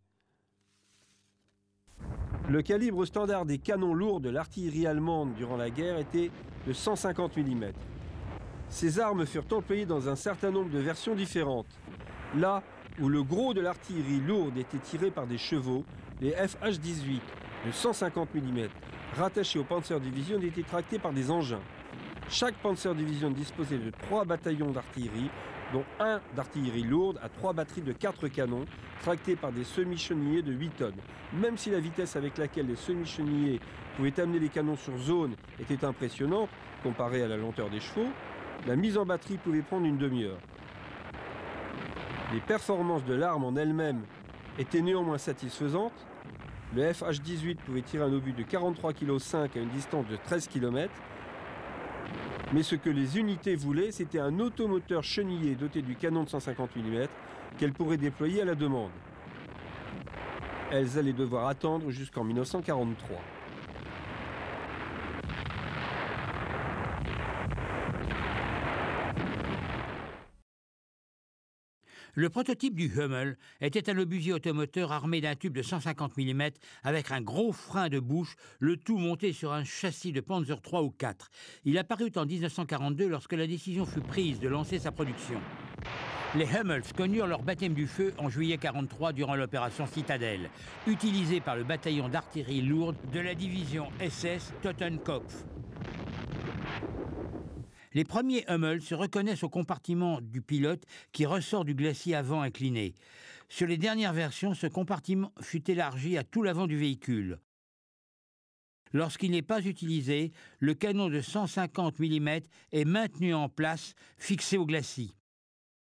Le calibre standard des canons lourds de l'artillerie allemande durant la guerre était de 150 mm. Ces armes furent employées dans un certain nombre de versions différentes. Là où le gros de l'artillerie lourde était tiré par des chevaux, les FH-18 de 150 mm rattachés aux Panzer Division étaient tractés par des engins. Chaque Panzer Division disposait de 3 bataillons d'artillerie, dont un d'artillerie lourde à 3 batteries de 4 canons, tractés par des semi-chenillés de 8 tonnes. Même si la vitesse avec laquelle les semi-chenillés pouvaient amener les canons sur zone était impressionnante, comparée à la lenteur des chevaux, la mise en batterie pouvait prendre une demi-heure. Les performances de l'arme en elle-même étaient néanmoins satisfaisantes. Le FH-18 pouvait tirer un obus de 43,5 kg à une distance de 13 km. Mais ce que les unités voulaient, c'était un automoteur chenillé doté du canon de 150 mm qu'elles pourraient déployer à la demande. Elles allaient devoir attendre jusqu'en 1943. Le prototype du Hummel était un obusier automoteur armé d'un tube de 150 mm avec un gros frein de bouche, le tout monté sur un châssis de Panzer 3 ou 4. Il apparut en 1942 lorsque la décision fut prise de lancer sa production. Les Hummels connurent leur baptême du feu en juillet 1943 durant l'opération Citadelle, utilisée par le bataillon d'artillerie lourde de la division SS Totenkopf. Les premiers Hummel se reconnaissent au compartiment du pilote qui ressort du glacis avant incliné. Sur les dernières versions, ce compartiment fut élargi à tout l'avant du véhicule. Lorsqu'il n'est pas utilisé, le canon de 150 mm est maintenu en place, fixé au glacis.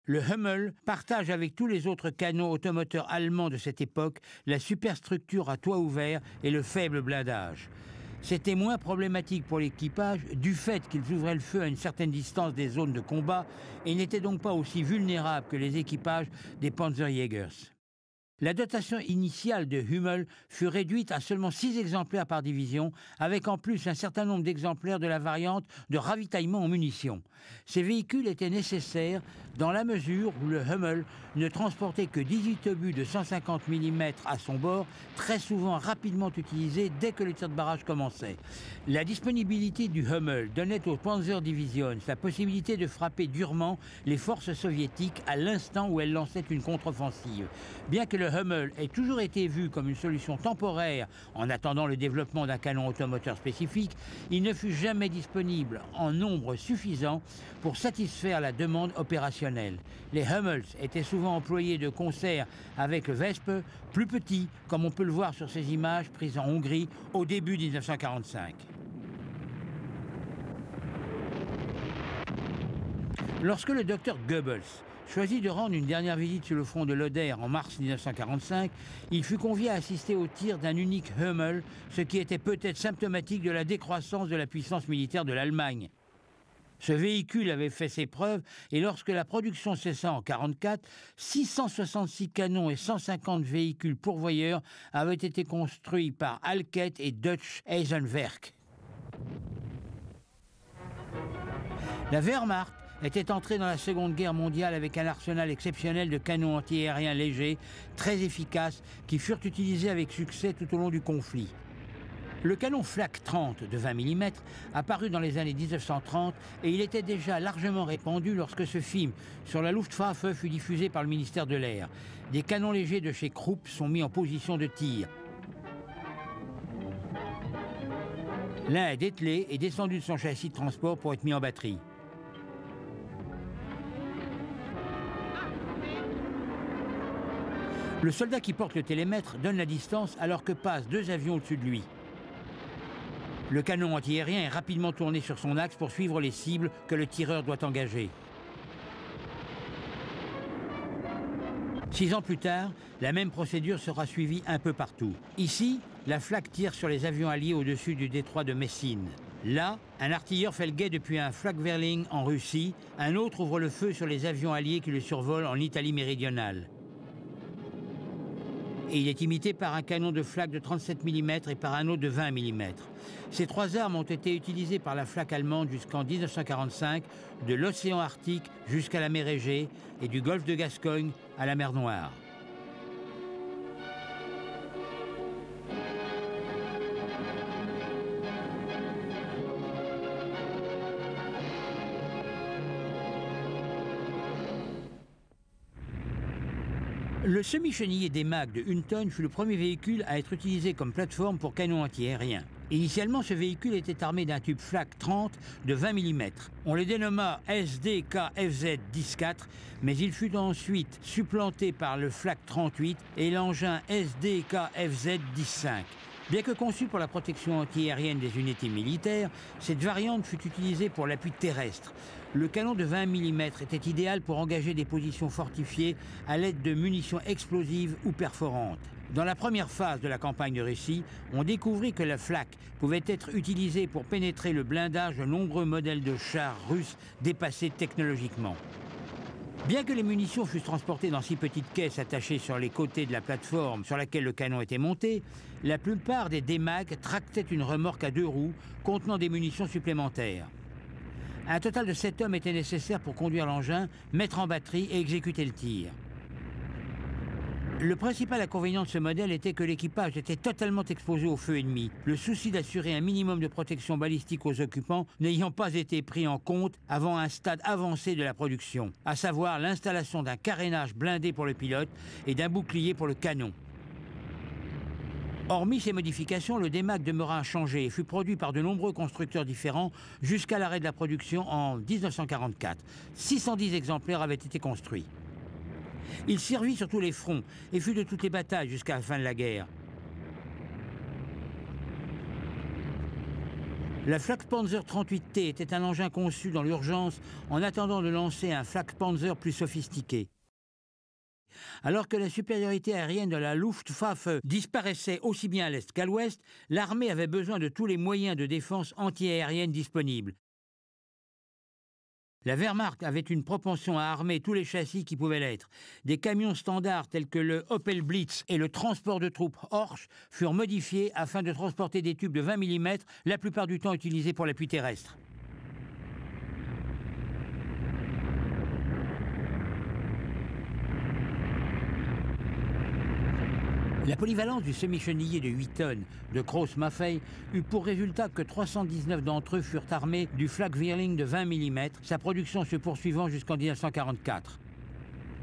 Le Hummel partage avec tous les autres canons automoteurs allemands de cette époque la superstructure à toit ouvert et le faible blindage. C'était moins problématique pour l'équipage du fait qu'ils ouvraient le feu à une certaine distance des zones de combat et n'étaient donc pas aussi vulnérables que les équipages des Panzerjägers. La dotation initiale de Hummel fut réduite à seulement 6 exemplaires par division, avec en plus un certain nombre d'exemplaires de la variante de ravitaillement en munitions. Ces véhicules étaient nécessaires dans la mesure où le Hummel ne transportait que 18 obus de 150 mm à son bord, très souvent rapidement utilisés dès que le tir de barrage commençait. La disponibilité du Hummel donnait aux Panzerdivisions la possibilité de frapper durement les forces soviétiques à l'instant où elles lançaient une contre-offensive. Bien que le Hummel ait toujours été vu comme une solution temporaire en attendant le développement d'un canon automoteur spécifique, il ne fut jamais disponible en nombre suffisant pour satisfaire la demande opérationnelle. Les Hummels étaient souvent employés de concert avec le Wespe, plus petit, comme on peut le voir sur ces images prises en Hongrie au début 1945. Lorsque le docteur Goebbels choisit de rendre une dernière visite sur le front de l'Oder en mars 1945, il fut convié à assister au tir d'un unique Hummel, ce qui était peut-être symptomatique de la décroissance de la puissance militaire de l'Allemagne. Ce véhicule avait fait ses preuves et lorsque la production cessa en 1944, 666 canons et 150 véhicules pourvoyeurs avaient été construits par Alket et Deutsche Eisenwerk. La Wehrmacht était entrée dans la Seconde Guerre mondiale avec un arsenal exceptionnel de canons antiaériens légers, très efficaces, qui furent utilisés avec succès tout au long du conflit. Le canon Flak 30 de 20 mm apparut dans les années 1930 et il était déjà largement répandu lorsque ce film sur la Luftwaffe fut diffusé par le ministère de l'Air. Des canons légers de chez Krupp sont mis en position de tir. L'un est dételé et descendu de son châssis de transport pour être mis en batterie. Le soldat qui porte le télémètre donne la distance alors que passent deux avions au-dessus de lui. Le canon antiaérien est rapidement tourné sur son axe pour suivre les cibles que le tireur doit engager. 6 ans plus tard, la même procédure sera suivie un peu partout. Ici, la Flak tire sur les avions alliés au-dessus du détroit de Messine. Là, un artilleur fait le guet depuis un Flak-Werling en Russie, un autre ouvre le feu sur les avions alliés qui le survolent en Italie méridionale. Et il est imité par un canon de Flak de 37 mm et par un autre de 20 mm. Ces trois armes ont été utilisées par la Flak allemande jusqu'en 1945, de l'océan Arctique jusqu'à la mer Égée et du golfe de Gascogne à la mer Noire. Le semi-chenillé des MAG de Hunton fut le premier véhicule à être utilisé comme plateforme pour canon antiaérien. Initialement, ce véhicule était armé d'un tube Flak 30 de 20 mm. On le dénomma SDKFZ-14, mais il fut ensuite supplanté par le Flak 38 et l'engin SDKFZ-15. Bien que conçu pour la protection antiaérienne des unités militaires, cette variante fut utilisée pour l'appui terrestre. Le canon de 20 mm était idéal pour engager des positions fortifiées à l'aide de munitions explosives ou perforantes. Dans la première phase de la campagne de Russie, on découvrit que la Flak pouvait être utilisée pour pénétrer le blindage de nombreux modèles de chars russes dépassés technologiquement. Bien que les munitions fussent transportées dans 6 petites caisses attachées sur les côtés de la plateforme sur laquelle le canon était monté, la plupart des DMAG tractaient une remorque à 2 roues contenant des munitions supplémentaires. Un total de 7 hommes était nécessaire pour conduire l'engin, mettre en batterie et exécuter le tir. Le principal inconvénient de ce modèle était que l'équipage était totalement exposé au feu ennemi, le souci d'assurer un minimum de protection balistique aux occupants n'ayant pas été pris en compte avant un stade avancé de la production, à savoir l'installation d'un carénage blindé pour le pilote et d'un bouclier pour le canon. Hormis ces modifications, le DMAG demeura inchangé et fut produit par de nombreux constructeurs différents jusqu'à l'arrêt de la production en 1944. 610 exemplaires avaient été construits. Il servit sur tous les fronts et fut de toutes les batailles jusqu'à la fin de la guerre. La Flak Panzer 38T était un engin conçu dans l'urgence en attendant de lancer un Flak Panzer plus sophistiqué. Alors que la supériorité aérienne de la Luftwaffe disparaissait aussi bien à l'est qu'à l'ouest, l'armée avait besoin de tous les moyens de défense antiaérienne disponibles. La Wehrmacht avait une propension à armer tous les châssis qui pouvaient l'être. Des camions standards tels que le Opel Blitz et le transport de troupes Horch furent modifiés afin de transporter des tubes de 20 mm, la plupart du temps utilisés pour l'appui terrestre. La polyvalence du semi-chenillé de 8 tonnes de Krauss-Maffei eut pour résultat que 319 d'entre eux furent armés du Flak-Vierling de 20 mm, sa production se poursuivant jusqu'en 1944.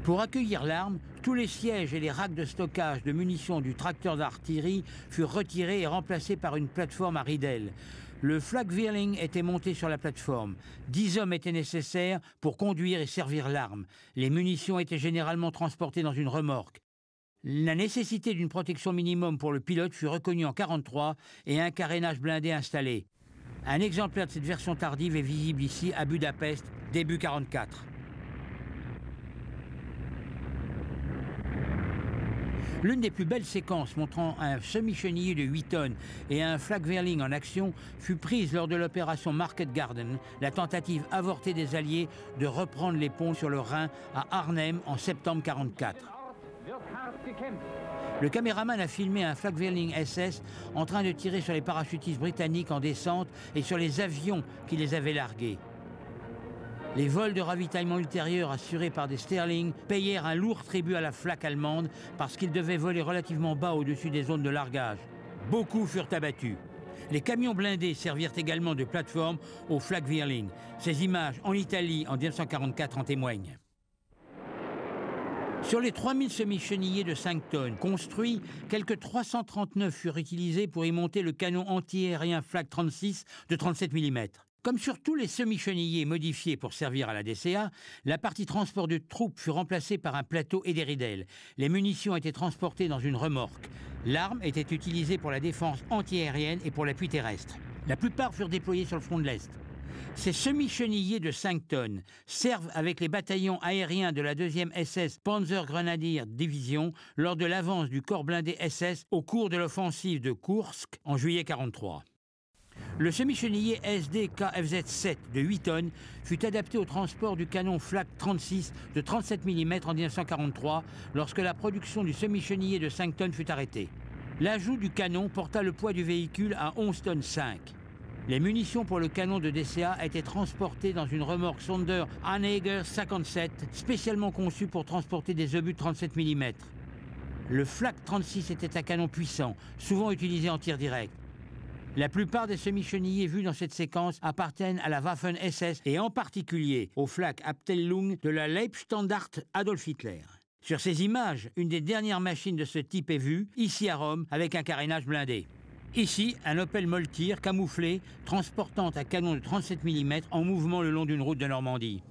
Pour accueillir l'arme, tous les sièges et les racks de stockage de munitions du tracteur d'artillerie furent retirés et remplacés par une plateforme à ridelles. Le Flak-Vierling était monté sur la plateforme. 10 hommes étaient nécessaires pour conduire et servir l'arme. Les munitions étaient généralement transportées dans une remorque. La nécessité d'une protection minimum pour le pilote fut reconnue en 1943 et un carénage blindé installé. Un exemplaire de cette version tardive est visible ici à Budapest, début 1944. L'une des plus belles séquences montrant un semi-chenillé de 8 tonnes et un Flak-Vierling en action fut prise lors de l'opération Market Garden, la tentative avortée des Alliés de reprendre les ponts sur le Rhin à Arnhem en septembre 1944. Le caméraman a filmé un Flak-Vierling SS en train de tirer sur les parachutistes britanniques en descente et sur les avions qui les avaient largués. Les vols de ravitaillement ultérieurs assurés par des Sterling payèrent un lourd tribut à la Flak allemande parce qu'ils devaient voler relativement bas au-dessus des zones de largage. Beaucoup furent abattus. Les camions blindés servirent également de plateforme au Flak-Vierling. Ces images en Italie en 1944 en témoignent. Sur les 3000 semi-chenillés de 5 tonnes construits, quelques 339 furent utilisés pour y monter le canon anti-aérien Flak 36 de 37 mm. Comme sur tous les semi-chenillés modifiés pour servir à la DCA, la partie transport de troupes fut remplacée par un plateau et des ridelles. Les munitions étaient transportées dans une remorque. L'arme était utilisée pour la défense anti-aérienne et pour l'appui terrestre. La plupart furent déployés sur le front de l'Est. Ces semi-chenillés de 5 tonnes servent avec les bataillons aériens de la 2e SS Panzergrenadier Division lors de l'avance du corps blindé SS au cours de l'offensive de Kursk en juillet 1943. Le semi-chenillé SD KFZ-7 de 8 tonnes fut adapté au transport du canon Flak 36 de 37 mm en 1943 lorsque la production du semi-chenillé de 5 tonnes fut arrêtée. L'ajout du canon porta le poids du véhicule à 11 tonnes 5. Les munitions pour le canon de DCA étaient transportées dans une remorque Sonder Anhäger 57, spécialement conçue pour transporter des obus de 37 mm. Le Flak 36 était un canon puissant, souvent utilisé en tir direct. La plupart des semi-chenillés vus dans cette séquence appartiennent à la Waffen-SS et en particulier au Flak Abteilung de la Leibstandart Adolf Hitler. Sur ces images, une des dernières machines de ce type est vue, ici à Rome, avec un carénage blindé. Ici, un Opel Moltir camouflé, transportant un canon de 37 mm en mouvement le long d'une route de Normandie.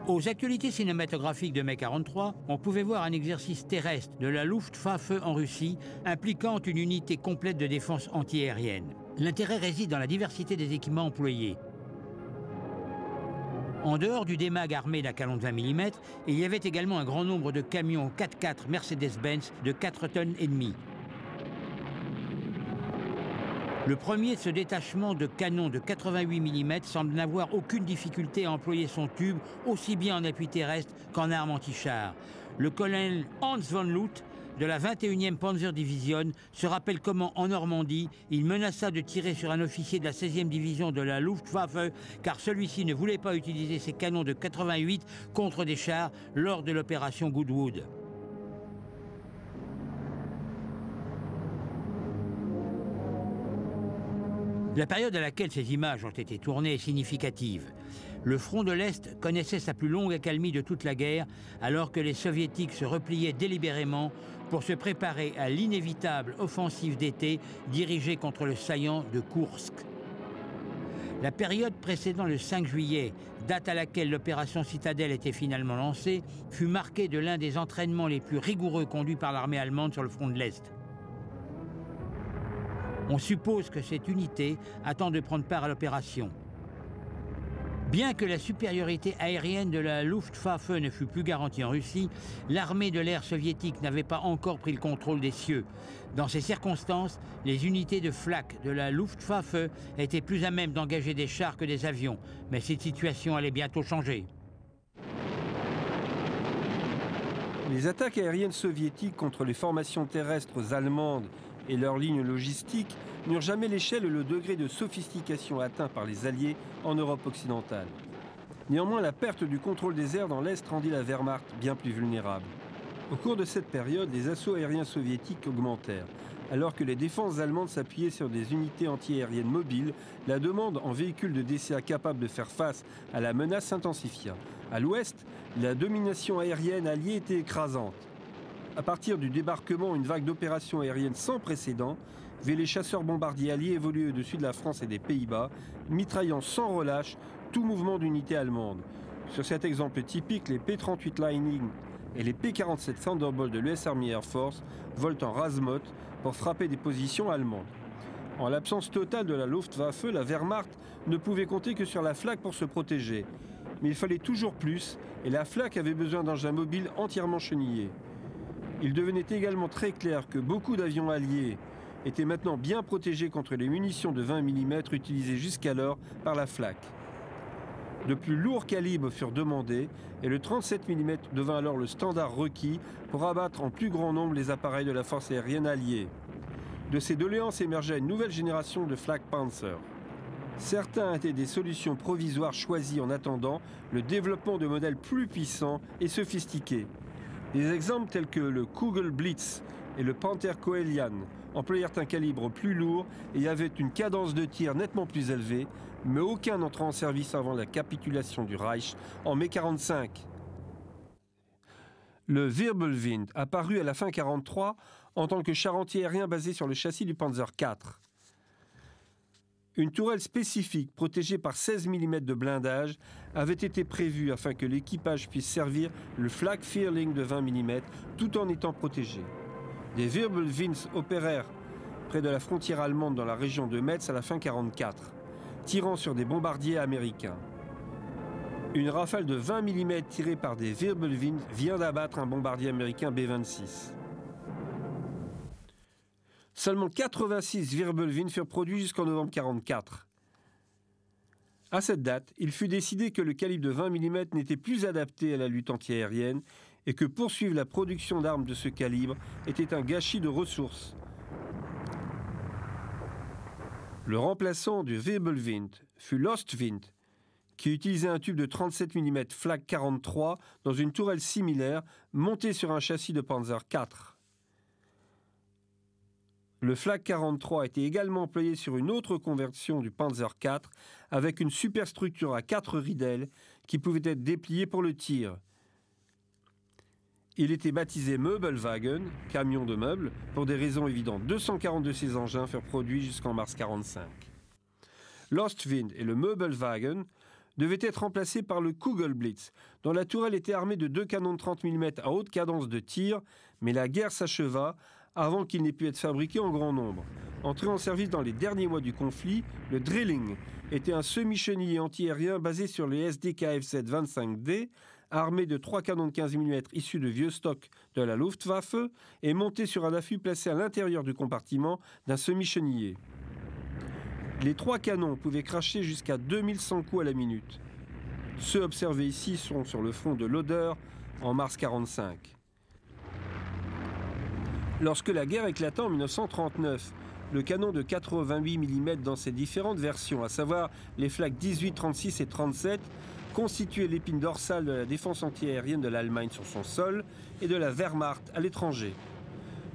Aux actualités cinématographiques de mai 1943, on pouvait voir un exercice terrestre de la Luftwaffe en Russie, impliquant une unité complète de défense antiaérienne. L'intérêt réside dans la diversité des équipements employés. En dehors du démag armé d'un canon de 20 mm, il y avait également un grand nombre de camions 4x4 Mercedes-Benz de 4 tonnes et demie. Le premier de ce détachement de canons de 88 mm semble n'avoir aucune difficulté à employer son tube aussi bien en appui terrestre qu'en arme anti-char. Le colonel Hans von Luth de la 21e Panzer Division se rappelle comment, en Normandie, il menaça de tirer sur un officier de la 16e division de la Luftwaffe car celui-ci ne voulait pas utiliser ses canons de 88 contre des chars lors de l'opération Goodwood. La période à laquelle ces images ont été tournées est significative. Le front de l'Est connaissait sa plus longue accalmie de toute la guerre, alors que les Soviétiques se repliaient délibérément pour se préparer à l'inévitable offensive d'été dirigée contre le saillant de Kursk. La période précédant le 5 juillet, date à laquelle l'opération Citadelle était finalement lancée, fut marquée de l'un des entraînements les plus rigoureux conduits par l'armée allemande sur le front de l'Est. On suppose que cette unité attend de prendre part à l'opération. Bien que la supériorité aérienne de la Luftwaffe ne fût plus garantie en Russie, l'armée de l'air soviétique n'avait pas encore pris le contrôle des cieux. Dans ces circonstances, les unités de Flak de la Luftwaffe étaient plus à même d'engager des chars que des avions. Mais cette situation allait bientôt changer. Les attaques aériennes soviétiques contre les formations terrestres allemandes et leurs lignes logistiques n'eurent jamais l'échelle et le degré de sophistication atteint par les Alliés en Europe occidentale. Néanmoins, la perte du contrôle des airs dans l'Est rendit la Wehrmacht bien plus vulnérable. Au cours de cette période, les assauts aériens soviétiques augmentèrent. Alors que les défenses allemandes s'appuyaient sur des unités antiaériennes mobiles, la demande en véhicules de DCA capables de faire face à la menace s'intensifia. À l'ouest, la domination aérienne alliée était écrasante. À partir du débarquement, une vague d'opérations aériennes sans précédent vit les chasseurs bombardiers alliés évoluer au-dessus de la France et des Pays-Bas, mitraillant sans relâche tout mouvement d'unités allemandes. Sur cet exemple typique, les P-38 Lightning et les P-47 Thunderbolt de l'US Army Air Force volent en rase-motte pour frapper des positions allemandes. En l'absence totale de la Luftwaffe, la Wehrmacht ne pouvait compter que sur la Flak pour se protéger. Mais il fallait toujours plus, et la Flak avait besoin d'engins mobiles entièrement chenillés. Il devenait également très clair que beaucoup d'avions alliés étaient maintenant bien protégés contre les munitions de 20 mm utilisées jusqu'alors par la Flak. De plus lourds calibres furent demandés et le 37 mm devint alors le standard requis pour abattre en plus grand nombre les appareils de la force aérienne alliée. De ces doléances émergea une nouvelle génération de Flak Panzer. Certains étaient des solutions provisoires choisies en attendant le développement de modèles plus puissants et sophistiqués. Des exemples tels que le Kugel Blitz et le Panther Coelian employèrent un calibre plus lourd et avaient une cadence de tir nettement plus élevée, mais aucun n'entra en service avant la capitulation du Reich en mai 1945. Le Wirbelwind apparut à la fin 1943 en tant que char anti-aérien basé sur le châssis du Panzer IV. Une tourelle spécifique protégée par 16 mm de blindage avait été prévue afin que l'équipage puisse servir le Flak Vierling de 20 mm tout en étant protégé. Des Wirbelwinds opérèrent près de la frontière allemande dans la région de Metz à la fin 1944, tirant sur des bombardiers américains. Une rafale de 20 mm tirée par des Wirbelwind vient d'abattre un bombardier américain B-26. Seulement 86 Wirbelwind furent produits jusqu'en novembre 1944. À cette date, il fut décidé que le calibre de 20 mm n'était plus adapté à la lutte antiaérienne et que poursuivre la production d'armes de ce calibre était un gâchis de ressources. Le remplaçant du Wirbelwind fut l'Ostwind, qui utilisait un tube de 37 mm Flak 43 dans une tourelle similaire montée sur un châssis de Panzer IV. Le Flak 43 était également employé sur une autre conversion du Panzer IV avec une superstructure à 4 ridelles qui pouvait être dépliée pour le tir. Il était baptisé Möbelwagen, camion de meubles, pour des raisons évidentes. 240 de ces engins furent produits jusqu'en mars 1945. L'Ostwind et le Möbelwagen devaient être remplacés par le Kugelblitz, dont la tourelle était armée de 2 canons de 30 mm à haute cadence de tir, mais la guerre s'acheva avant qu'il n'ait pu être fabriqué en grand nombre. Entré en service dans les derniers mois du conflit, le Drilling était un semi-chenillé anti-aérien basé sur les SD-KFZ-25D, armé de 3 canons de 15 mm issus de vieux stocks de la Luftwaffe et monté sur un affût placé à l'intérieur du compartiment d'un semi-chenillé. Les 3 canons pouvaient cracher jusqu'à 2100 coups à la minute. Ceux observés ici sont sur le front de l'Oder en mars 1945. Lorsque la guerre éclata en 1939, le canon de 88 mm dans ses différentes versions, à savoir les Flak 18, 36 et 37, constituait l'épine dorsale de la défense antiaérienne de l'Allemagne sur son sol et de la Wehrmacht à l'étranger.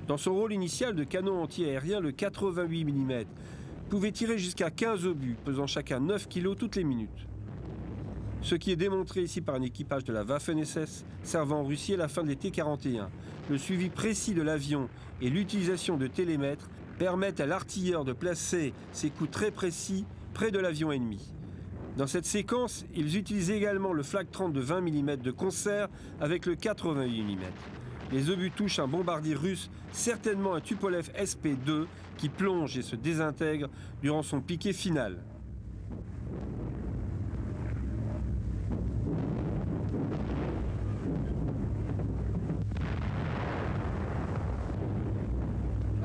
Dans son rôle initial de canon antiaérien, le 88 mm pouvait tirer jusqu'à 15 obus, pesant chacun 9 kg toutes les minutes. Ce qui est démontré ici par un équipage de la Waffen-SS servant en Russie à la fin de l'été 1941. Le suivi précis de l'avion et l'utilisation de télémètres permettent à l'artilleur de placer ses coups très précis près de l'avion ennemi. Dans cette séquence, ils utilisaient également le Flak 30 de 20 mm de concert avec le 88 mm. Les obus touchent un bombardier russe, certainement un Tupolev SP-2, qui plonge et se désintègre durant son piqué final.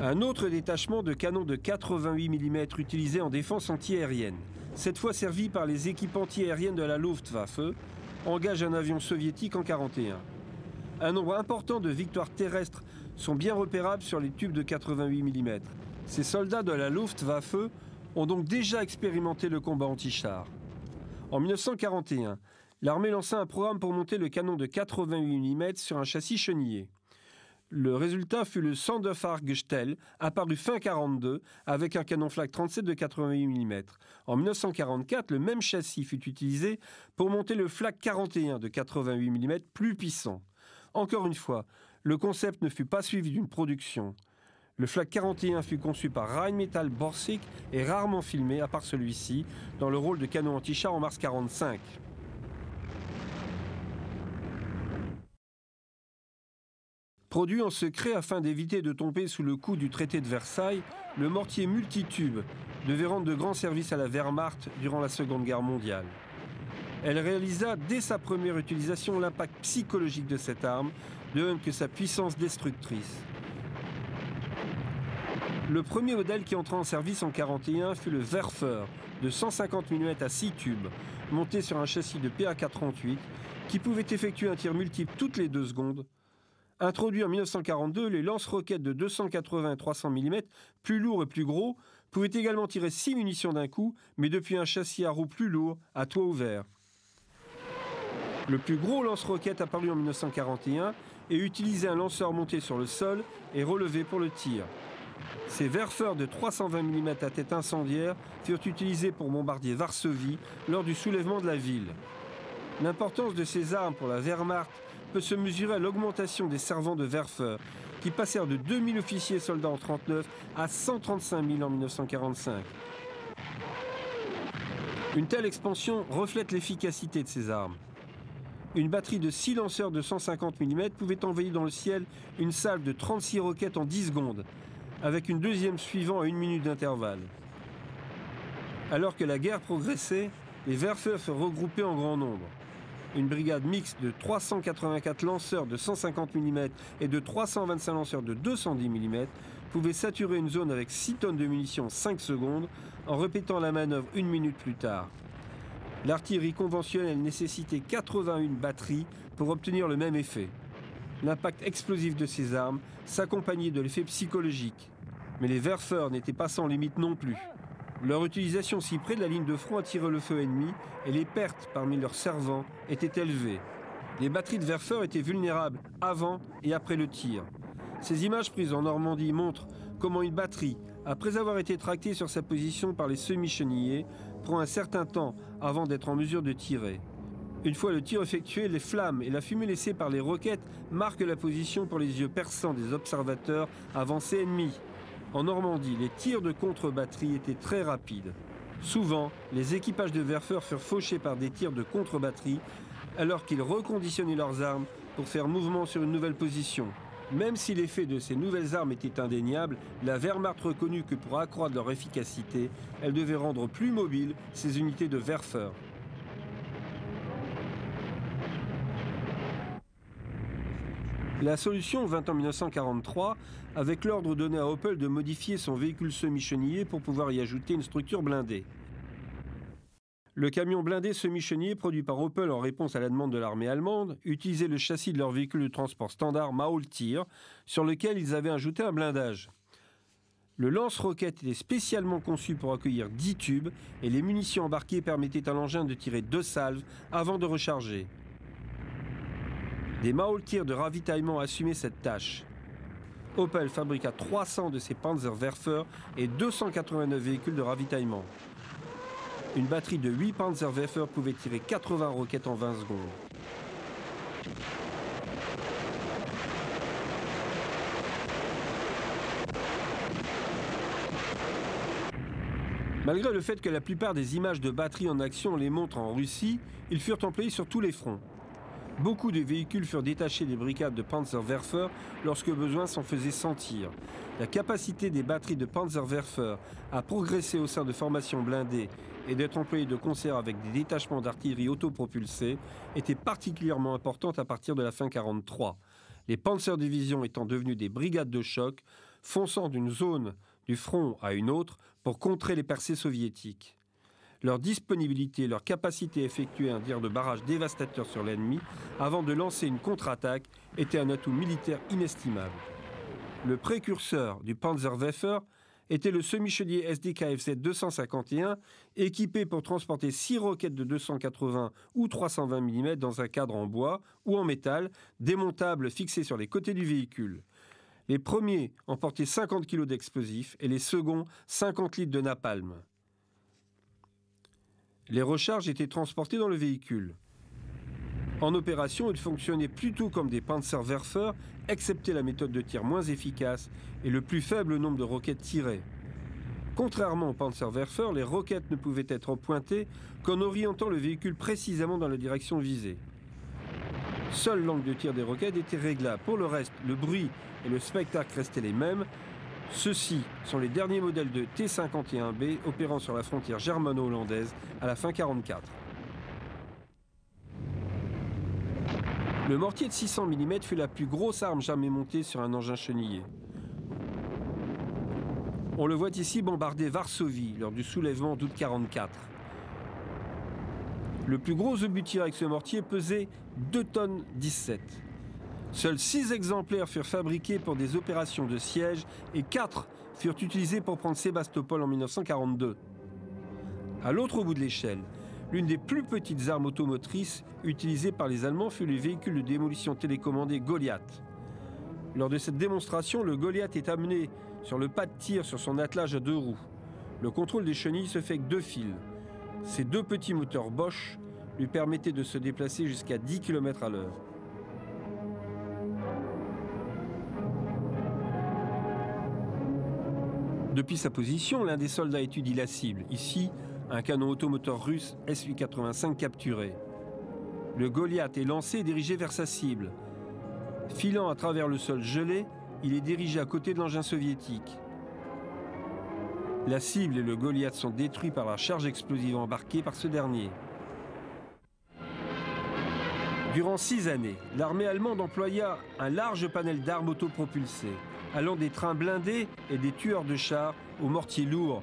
Un autre détachement de canons de 88 mm utilisé en défense antiaérienne, cette fois servi par les équipes antiaériennes de la Luftwaffe, engage un avion soviétique en 1941. Un nombre important de victoires terrestres sont bien repérables sur les tubes de 88 mm. Ces soldats de la Luftwaffe ont donc déjà expérimenté le combat anti-char. En 1941, l'armée lança un programme pour monter le canon de 88 mm sur un châssis chenillé. Le résultat fut le Sonderfahrgestell, apparu fin 1942, avec un canon flak 37 de 88 mm. En 1944, le même châssis fut utilisé pour monter le flak 41 de 88 mm, plus puissant. Encore une fois, le concept ne fut pas suivi d'une production. Le flak 41 fut conçu par Rheinmetall Borsig et rarement filmé, à part celui-ci, dans le rôle de canon anti-char en mars 1945. Produit en secret afin d'éviter de tomber sous le coup du traité de Versailles, le mortier multitube devait rendre de grands services à la Wehrmacht durant la Seconde Guerre mondiale. Elle réalisa dès sa première utilisation l'impact psychologique de cette arme, de même que sa puissance destructrice. Le premier modèle qui entra en service en 1941 fut le Werfer de 150 mm à 6 tubes, monté sur un châssis de PA438 qui pouvait effectuer un tir multiple toutes les 2 secondes. Introduits en 1942, les lance-roquettes de 280 et 300 mm, plus lourds et plus gros, pouvaient également tirer 6 munitions d'un coup, mais depuis un châssis à roues plus lourd, à toit ouvert. Le plus gros lance-roquette apparu en 1941 et utilisait un lanceur monté sur le sol et relevé pour le tir. Ces Werfer de 320 mm à tête incendiaire furent utilisés pour bombarder Varsovie lors du soulèvement de la ville. L'importance de ces armes pour la Wehrmacht peut se mesurer à l'augmentation des servants de Werfer, qui passèrent de 2000 officiers soldats en 1939 à 135 000 en 1945. Une telle expansion reflète l'efficacité de ces armes. Une batterie de 6 lanceurs de 150 mm pouvait envoyer dans le ciel une salve de 36 roquettes en 10 secondes, avec une deuxième suivant à 1 minute d'intervalle. Alors que la guerre progressait, les Werfer furent regroupés en grand nombre. Une brigade mixte de 384 lanceurs de 150 mm et de 325 lanceurs de 210 mm pouvait saturer une zone avec 6 tonnes de munitions en 5 secondes en répétant la manœuvre 1 minute plus tard. L'artillerie conventionnelle nécessitait 81 batteries pour obtenir le même effet. L'impact explosif de ces armes s'accompagnait de l'effet psychologique. Mais les Werfer n'étaient pas sans limite non plus. Leur utilisation si près de la ligne de front attirait le feu ennemi et les pertes parmi leurs servants étaient élevées. Les batteries de Werfer étaient vulnérables avant et après le tir. Ces images prises en Normandie montrent comment une batterie, après avoir été tractée sur sa position par les semi-chenillés, prend un certain temps avant d'être en mesure de tirer. Une fois le tir effectué, les flammes et la fumée laissée par les roquettes marquent la position pour les yeux perçants des observateurs avancés ennemis. En Normandie, les tirs de contre-batterie étaient très rapides. Souvent, les équipages de Werfer furent fauchés par des tirs de contre-batterie alors qu'ils reconditionnaient leurs armes pour faire mouvement sur une nouvelle position. Même si l'effet de ces nouvelles armes était indéniable, la Wehrmacht reconnut que pour accroître leur efficacité, elle devait rendre plus mobiles ses unités de Werfer. La solution vint en 1943 avec l'ordre donné à Opel de modifier son véhicule semi-chenillé pour pouvoir y ajouter une structure blindée. Le camion blindé semi-chenillé produit par Opel en réponse à la demande de l'armée allemande utilisait le châssis de leur véhicule de transport standard Maultier sur lequel ils avaient ajouté un blindage. Le lance-roquette était spécialement conçu pour accueillir 10 tubes et les munitions embarquées permettaient à l'engin de tirer 2 salves avant de recharger. Des Maultiers de ravitaillement assumaient cette tâche. Opel fabriqua 300 de ces Panzerwerfer et 289 véhicules de ravitaillement. Une batterie de 8 Panzerwerfer pouvait tirer 80 roquettes en 20 secondes. Malgré le fait que la plupart des images de batteries en action les montrent en Russie, ils furent employés sur tous les fronts. Beaucoup de véhicules furent détachés des brigades de Panzerwerfer lorsque besoin s'en faisait sentir. La capacité des batteries de Panzerwerfer à progresser au sein de formations blindées et d'être employées de concert avec des détachements d'artillerie autopropulsés était particulièrement importante à partir de la fin 1943. Les Panzerdivisions étant devenues des brigades de choc, fonçant d'une zone du front à une autre pour contrer les percées soviétiques. Leur disponibilité et leur capacité à effectuer un tir de barrage dévastateur sur l'ennemi avant de lancer une contre-attaque était un atout militaire inestimable. Le précurseur du Panzerwerfer était le semi-chenillé SDKFZ 251, équipé pour transporter 6 roquettes de 280 ou 320 mm dans un cadre en bois ou en métal, démontable fixé sur les côtés du véhicule. Les premiers emportaient 50 kg d'explosifs et les seconds 50 litres de napalm. Les recharges étaient transportées dans le véhicule. En opération, ils fonctionnaient plutôt comme des Panzerwerfer, excepté la méthode de tir moins efficace et le plus faible nombre de roquettes tirées. Contrairement aux Panzerwerfer, les roquettes ne pouvaient être pointées qu'en orientant le véhicule précisément dans la direction visée. Seul l'angle de tir des roquettes était réglable. Pour le reste, le bruit et le spectacle restaient les mêmes. Ceux-ci sont les derniers modèles de T-51B opérant sur la frontière germano-hollandaise à la fin 1944. Le mortier de 600 mm fut la plus grosse arme jamais montée sur un engin chenillé. On le voit ici bombarder Varsovie lors du soulèvement d'août 1944. Le plus gros obus avec ce mortier pesait 2,17 tonnes. Seuls 6 exemplaires furent fabriqués pour des opérations de siège et 4 furent utilisés pour prendre Sébastopol en 1942. À l'autre bout de l'échelle, l'une des plus petites armes automotrices utilisées par les Allemands fut le véhicule de démolition télécommandé Goliath. Lors de cette démonstration, le Goliath est amené sur le pas de tir sur son attelage à 2 roues. Le contrôle des chenilles se fait avec 2 fils. Ces 2 petits moteurs Bosch lui permettaient de se déplacer jusqu'à 10 km/h. Depuis sa position, l'un des soldats étudie la cible. Ici, un canon automoteur russe Su-85 capturé. Le Goliath est lancé et dirigé vers sa cible. Filant à travers le sol gelé, il est dirigé à côté de l'engin soviétique. La cible et le Goliath sont détruits par la charge explosive embarquée par ce dernier. Durant 6 années, l'armée allemande employa un large panel d'armes autopropulsées, allant des trains blindés et des tueurs de chars aux mortiers lourds,